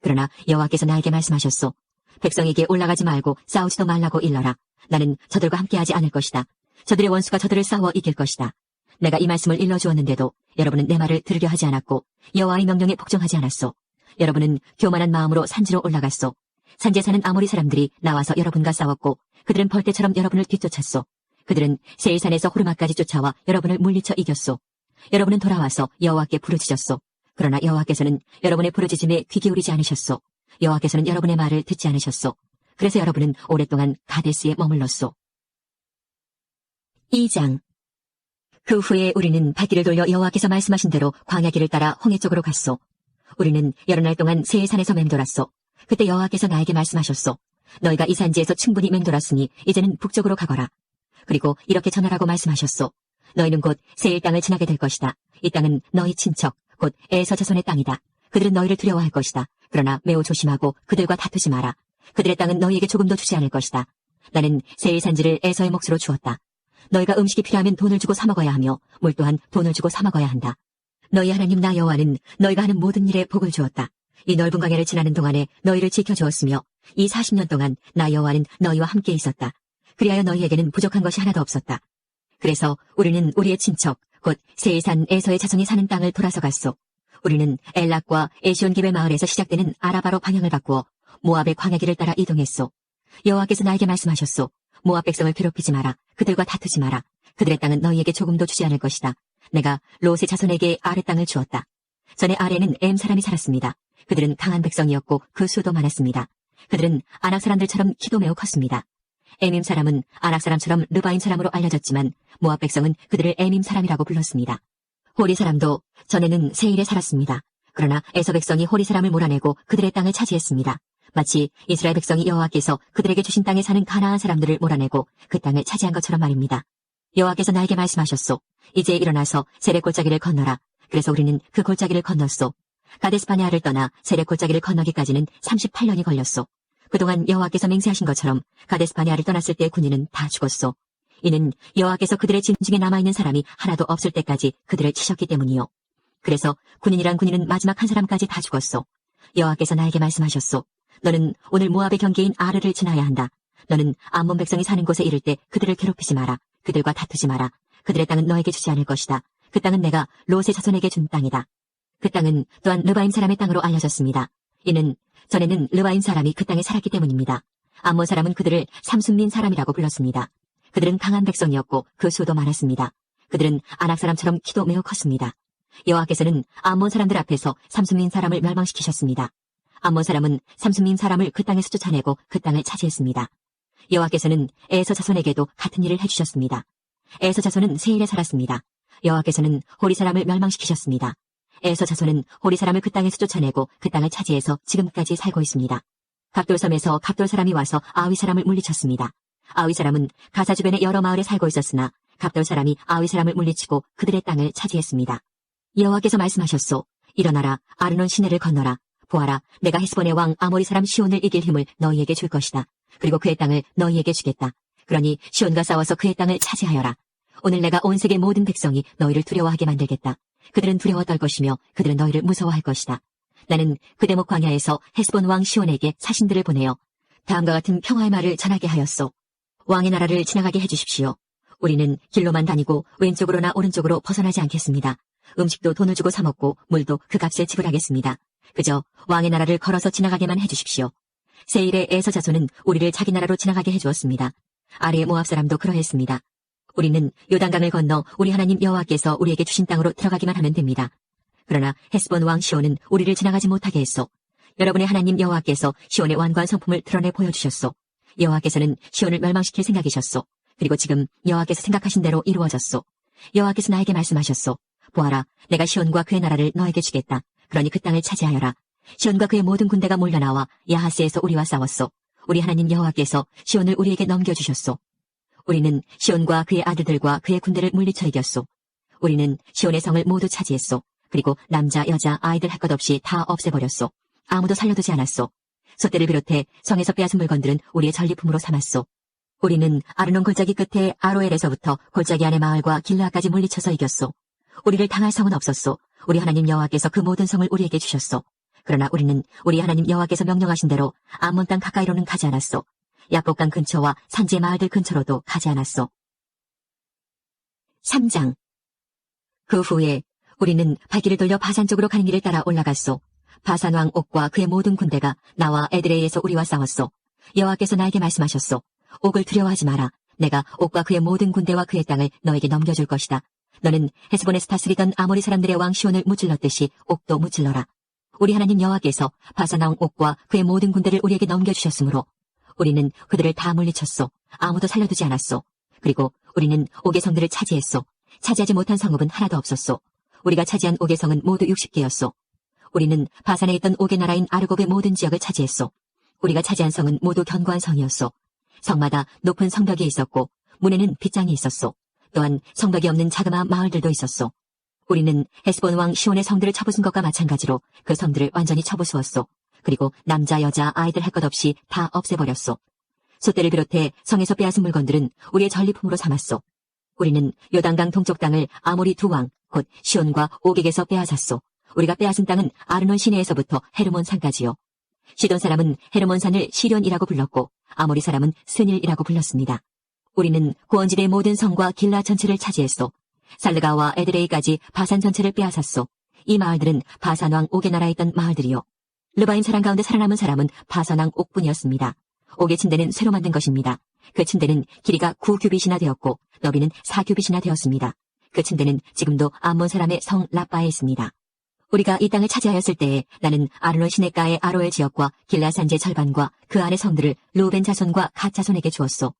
그러나 여호와께서 나에게 말씀하셨소. 백성에게 올라가지 말고 싸우지도 말라고 일러라. 나는 저들과 함께하지 않을 것이다. 저들의 원수가 저들을 싸워 이길 것이다. 내가 이 말씀을 일러주었는데도 여러분은 내 말을 들으려 하지 않았고 여호와의 명령에 복종하지 않았소. 여러분은 교만한 마음으로 산지로 올라갔소. 산지에 사는 아모리 사람들이 나와서 여러분과 싸웠고 그들은 벌떼처럼 여러분을 뒤쫓았소. 그들은 세일산에서 호르마까지 쫓아와 여러분을 물리쳐 이겼소. 여러분은 돌아와서 여호와께 부르짖었소. 그러나 여호와께서는 여러분의 부르짖음에 귀 기울이지 않으셨소. 여호와께서는 여러분의 말을 듣지 않으셨소. 그래서 여러분은 오랫동안 가데스에 머물렀소. 2장. 그 후에 우리는 발길을 돌려 여호와께서 말씀하신 대로 광야길을 따라 홍해 쪽으로 갔소. 우리는 여러 날 동안 세일산에서 맴돌았소. 그때 여호와께서 나에게 말씀하셨소. 너희가 이 산지에서 충분히 맴돌았으니 이제는 북쪽으로 가거라. 그리고 이렇게 전하라고 말씀하셨소. 너희는 곧 세일 땅을 지나게 될 것이다. 이 땅은 너희 친척, 곧 에서 자손의 땅이다. 그들은 너희를 두려워할 것이다. 그러나 매우 조심하고 그들과 다투지 마라. 그들의 땅은 너희에게 조금도 주지 않을 것이다. 나는 세일 산지를 에서의 몫으로 주었다. 너희가 음식이 필요하면 돈을 주고 사 먹어야 하며 물 또한 돈을 주고 사 먹어야 한다. 너희 하나님 나 여호와는 너희가 하는 모든 일에 복을 주었다. 이 넓은 광야를 지나는 동안에 너희를 지켜주었으며 이 40년 동안 나 여호와는 너희와 함께 있었다. 그리하여 너희에게는 부족한 것이 하나도 없었다. 그래서 우리는 우리의 친척, 곧 세일산 에서의 자손이 사는 땅을 돌아서 갔소. 우리는 엘락과 에시온게벨 마을에서 시작되는 아라바로 방향을 바꾸어 모압의 광야길을 따라 이동했소. 여호와께서 나에게 말씀하셨소. 모압 백성을 괴롭히지 마라. 그들과 다투지 마라. 그들의 땅은 너희에게 조금도 주지 않을 것이다. 내가 롯의 자손에게 아래 땅을 주었다. 전에 아래는 엠 사람이 살았습니다. 그들은 강한 백성이었고 그 수도 많았습니다. 그들은 아낙 사람들처럼 키도 매우 컸습니다. 에밈 사람은 아낙 사람처럼 르바임 사람으로 알려졌지만 모압 백성은 그들을 에밈 사람이라고 불렀습니다. 호리 사람도 전에는 세일에 살았습니다. 그러나 에서 백성이 호리 사람을 몰아내고 그들의 땅을 차지했습니다. 마치 이스라엘 백성이 여호와께서 그들에게 주신 땅에 사는 가나안 사람들을 몰아내고 그 땅을 차지한 것처럼 말입니다. 여호와께서 나에게 말씀하셨소. 이제 일어나서 세렉 골짜기를 건너라. 그래서 우리는 그 골짜기를 건넜소. 가데스바네아를 떠나 세렉 골짜기를 건너기까지는 38년이 걸렸소. 그동안 여호와께서 맹세하신 것처럼 가데스바네아를 떠났을 때 군인은 다 죽었소. 이는 여호와께서 그들의 진중에 남아있는 사람이 하나도 없을 때까지 그들을 치셨기 때문이요. 그래서 군인이란 군인은 마지막 한 사람까지 다 죽었소. 여호와께서 나에게 말씀하셨소. 너는 오늘 모압의 경계인 아르를 지나야 한다. 너는 암몬 백성이 사는 곳에 이를 때 그들을 괴롭히지 마라. 그들과 다투지 마라. 그들의 땅은 너에게 주지 않을 것이다. 그 땅은 내가 롯의 자손에게 준 땅이다. 그 땅은 또한 르바임 사람의 땅으로 알려졌습니다. 이는 전에는 르바임 사람이 그 땅에 살았기 때문입니다. 암몬 사람은 그들을 삼순민 사람이라고 불렀습니다. 그들은 강한 백성이었고 그 수도 많았습니다. 그들은 아낙 사람처럼 키도 매우 컸습니다. 여호와께서는 암몬 사람들 앞에서 삼순민 사람을 멸망시키셨습니다. 암몬 사람은 삼순민 사람을 그 땅에서 쫓아내고 그 땅을 차지했습니다. 여호와께서는 에서 자손에게도 같은 일을 해주셨습니다. 에서 자손은 세일에 살았습니다. 여호와께서는 호리 사람을 멸망시키셨습니다. 에서 자손은 호리 사람을 그 땅에서 쫓아내고 그 땅을 차지해서 지금까지 살고 있습니다. 갑돌섬에서 갑돌 사람이 와서 아위 사람을 물리쳤습니다. 아위 사람은 가사 주변의 여러 마을에 살고 있었으나 갑돌 사람이 아위 사람을 물리치고 그들의 땅을 차지했습니다. 여호와께서 말씀하셨소. 일어나라. 아르논 시내를 건너라. 보아라. 내가 헤스본의 왕 아모리 사람 시온을 이길 힘을 너희에게 줄 것이다. 그리고 그의 땅을 너희에게 주겠다. 그러니 시온과 싸워서 그의 땅을 차지하여라. 오늘 내가 온 세계 모든 백성이 너희를 두려워하게 만들겠다. 그들은 두려워 떨 것이며 그들은 너희를 무서워할 것이다. 나는 그대목 광야에서 헤스본 왕 시온에게 사신들을 보내어 다음과 같은 평화의 말을 전하게 하였소. 왕의 나라를 지나가게 해주십시오. 우리는 길로만 다니고 왼쪽으로나 오른쪽으로 벗어나지 않겠습니다. 음식도 돈을 주고 사 먹고 물도 그 값을 지불하겠습니다. 그저 왕의 나라를 걸어서 지나가게만 해주십시오. 세일의 에서 자손은 우리를 자기 나라로 지나가게 해주었습니다. 아래의 모압 사람도 그러했습니다. 우리는 요단강을 건너 우리 하나님 여호와께서 우리에게 주신 땅으로 들어가기만 하면 됩니다. 그러나 헤스본 왕 시온은 우리를 지나가지 못하게 했소. 여러분의 하나님 여호와께서 시온의 완고한 성품을 드러내 보여주셨소. 여호와께서는 시온을 멸망시킬 생각이셨소. 그리고 지금 여호와께서 생각하신 대로 이루어졌소. 여호와께서 나에게 말씀하셨소. 보아라, 내가 시온과 그의 나라를 너에게 주겠다. 그러니 그 땅을 차지하여라. 시온과 그의 모든 군대가 몰려나와 야하스에서 우리와 싸웠소. 우리 하나님 여호와께서 시온을 우리에게 넘겨주셨소. 우리는 시온과 그의 아들들과 그의 군대를 물리쳐 이겼소. 우리는 시온의 성을 모두 차지했소. 그리고 남자, 여자, 아이들 할 것 없이 다 없애버렸소. 아무도 살려두지 않았소. 소떼를 비롯해 성에서 빼앗은 물건들은 우리의 전리품으로 삼았소. 우리는 아르논 골짜기 끝에 아로엘에서부터 골짜기 안의 마을과 길라까지 물리쳐서 이겼소. 우리를 당할 성은 없었소. 우리 하나님 여호와께서 그 모든 성을 우리에게 주셨소. 그러나 우리는 우리 하나님 여호와께서 명령하신 대로 암몬 땅 가까이로는 가지 않았소. 야복강 근처와 산지의 마을들 근처로도 가지 않았소. 3장. 그 후에 우리는 발길을 돌려 바산 쪽으로 가는 길을 따라 올라갔소. 바산 왕 옥과 그의 모든 군대가 나와 에드레이에서 우리와 싸웠소. 여호와께서 나에게 말씀하셨소. 옥을 두려워하지 마라. 내가 옥과 그의 모든 군대와 그의 땅을 너에게 넘겨줄 것이다. 너는 헤스본에서 다스리던 아모리 사람들의 왕 시온을 무찔렀듯이 옥도 무찔러라. 우리 하나님 여호와께서 바산 왕 옥과 그의 모든 군대를 우리에게 넘겨주셨으므로 우리는 그들을 다 물리쳤소. 아무도 살려두지 않았소. 그리고 우리는 옥의 성들을 차지했소. 차지하지 못한 성읍은 하나도 없었소. 우리가 차지한 옥의 성은 모두 60개였소. 우리는 바산에 있던 옥의 나라인 아르곱의 모든 지역을 차지했소. 우리가 차지한 성은 모두 견고한 성이었소. 성마다 높은 성벽이 있었고 문에는 빗장이 있었소. 또한 성벽이 없는 자그마한 마을들도 있었소. 우리는 헤스본 왕 시온의 성들을 쳐부순 것과 마찬가지로 그 성들을 완전히 쳐부수었소. 그리고 남자, 여자, 아이들 할 것 없이 다 없애버렸소. 소떼를 비롯해 성에서 빼앗은 물건들은 우리의 전리품으로 삼았소. 우리는 요단강 동쪽 땅을 아모리 두 왕, 곧 시온과 옥에게서 빼앗았소. 우리가 빼앗은 땅은 아르논 시내에서부터 헤르몬 산까지요. 시돈 사람은 헤르몬 산을 시련이라고 불렀고 아모리 사람은 스닐이라고 불렀습니다. 우리는 고원지대의 모든 성과 길라 전체를 차지했소. 살르가와 에드레이까지 바산 전체를 빼앗았소. 이 마을들은 바산 왕 옥의 나라에 있던 마을들이요. 르바임 사람 가운데 살아남은 사람은 바산 왕 옥뿐이었습니다. 옥의 침대는 새로 만든 것입니다. 그 침대는 길이가 9규빗이나 되었고 너비는 4규빗이나 되었습니다. 그 침대는 지금도 암몬 사람의 성 라빠에 있습니다. 우리가 이 땅을 차지하였을 때에 나는 아르논 시내가의 아로엘 지역과 길라 산지의 절반과 그 안의 성들을 루벤 자손과 갓 자손에게 주었소.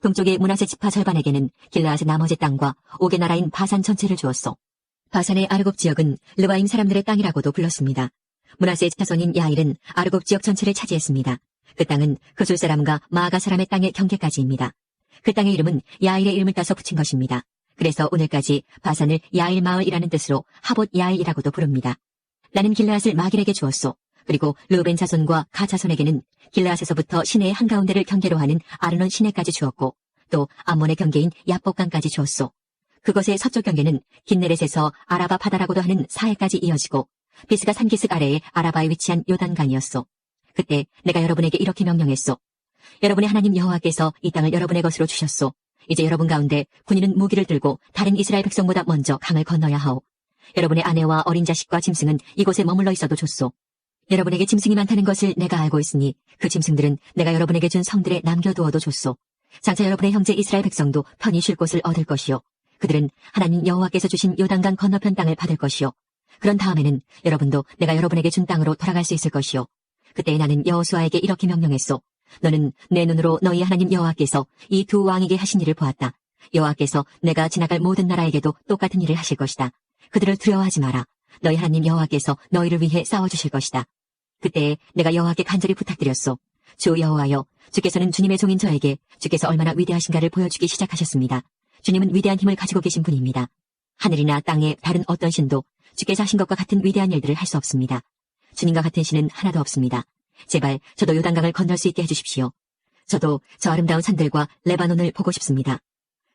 동쪽의 므낫세 지파 절반에게는 길라앗의 나머지 땅과 옥의 나라인 바산 전체를 주었소. 바산의 아르곱 지역은 르바임 사람들의 땅이라고도 불렀습니다. 므낫세 자손인 야일은 아르곱 지역 전체를 차지했습니다. 그 땅은 그술 사람과 마아가 사람의 땅의 경계까지입니다. 그 땅의 이름은 야일의 이름을 따서 붙인 것입니다. 그래서 오늘까지 바산을 야일 마을이라는 뜻으로 하봇 야일이라고도 부릅니다. 나는 길라앗을 마길에게 주었소. 그리고 르벤 자손과 가 자손에게는 길라앗에서부터 시내의 한가운데를 경계로 하는 아르논 시내까지 주었고 또 암몬의 경계인 야복강까지 주었소. 그것의 서쪽 경계는 긴네렛에서 아라바 바다라고도 하는 사해까지 이어지고 비스가 산기슭 아래에 아라바에 위치한 요단강이었소. 그때 내가 여러분에게 이렇게 명령했소. 여러분의 하나님 여호와께서 이 땅을 여러분의 것으로 주셨소. 이제 여러분 가운데 군인은 무기를 들고 다른 이스라엘 백성보다 먼저 강을 건너야 하오. 여러분의 아내와 어린 자식과 짐승은 이곳에 머물러 있어도 좋소. 여러분에게 짐승이 많다는 것을 내가 알고 있으니 그 짐승들은 내가 여러분에게 준 성들에 남겨두어도 좋소. 장차 여러분의 형제 이스라엘 백성도 편히 쉴 곳을 얻을 것이요. 그들은 하나님 여호와께서 주신 요단강 건너편 땅을 받을 것이요. 그런 다음에는 여러분도 내가 여러분에게 준 땅으로 돌아갈 수 있을 것이요. 그때 나는 여호수아에게 이렇게 명령했소. 너는 내 눈으로 너희 하나님 여호와께서 이 두 왕에게 하신 일을 보았다. 여호와께서 내가 지나갈 모든 나라에게도 똑같은 일을 하실 것이다. 그들을 두려워하지 마라. 너희 하나님 여호와께서 너희를 위해 싸워주실 것이다. 그때 내가 여호와께 간절히 부탁드렸소. 주 여호와여, 주께서는 주님의 종인 저에게 주께서 얼마나 위대하신가를 보여주기 시작하셨습니다. 주님은 위대한 힘을 가지고 계신 분입니다. 하늘이나 땅에 다른 어떤 신도 주께서 하신 것과 같은 위대한 일들을 할 수 없습니다. 주님과 같은 신은 하나도 없습니다. 제발 저도 요단강을 건널 수 있게 해주십시오. 저도 저 아름다운 산들과 레바논을 보고 싶습니다.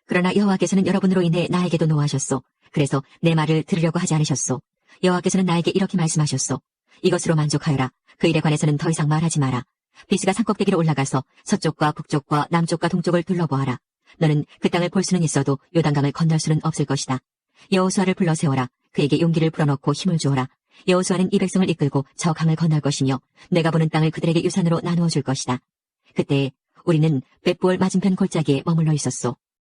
그러나 여호와께서는 여러분으로 인해 나에게도 노하셨소. 그래서 내 말을 들으려고 하지 않으셨소. 여호와께서는 나에게 이렇게 말씀하셨소. 이것으로 만족하여라. 그 일에 관해서는 더 이상 말하지 마라. 비스가 산꼭대기로 올라가서 서쪽과 북쪽과 남쪽과 동쪽을 둘러보아라. 너는 그 땅을 볼 수는 있어도 요단강을 건널 수는 없을 것이다. 여호수아를 불러 세워라. 그에게 용기를 불어넣고 힘을 주어라. 여호수아는 이 백성을 이끌고 저 강을 건널 것이며 내가 보는 땅을 그들에게 유산으로 나누어 줄 것이다. 그때 우리는 벳부올 맞은편 골짜기에 머물러 있었소.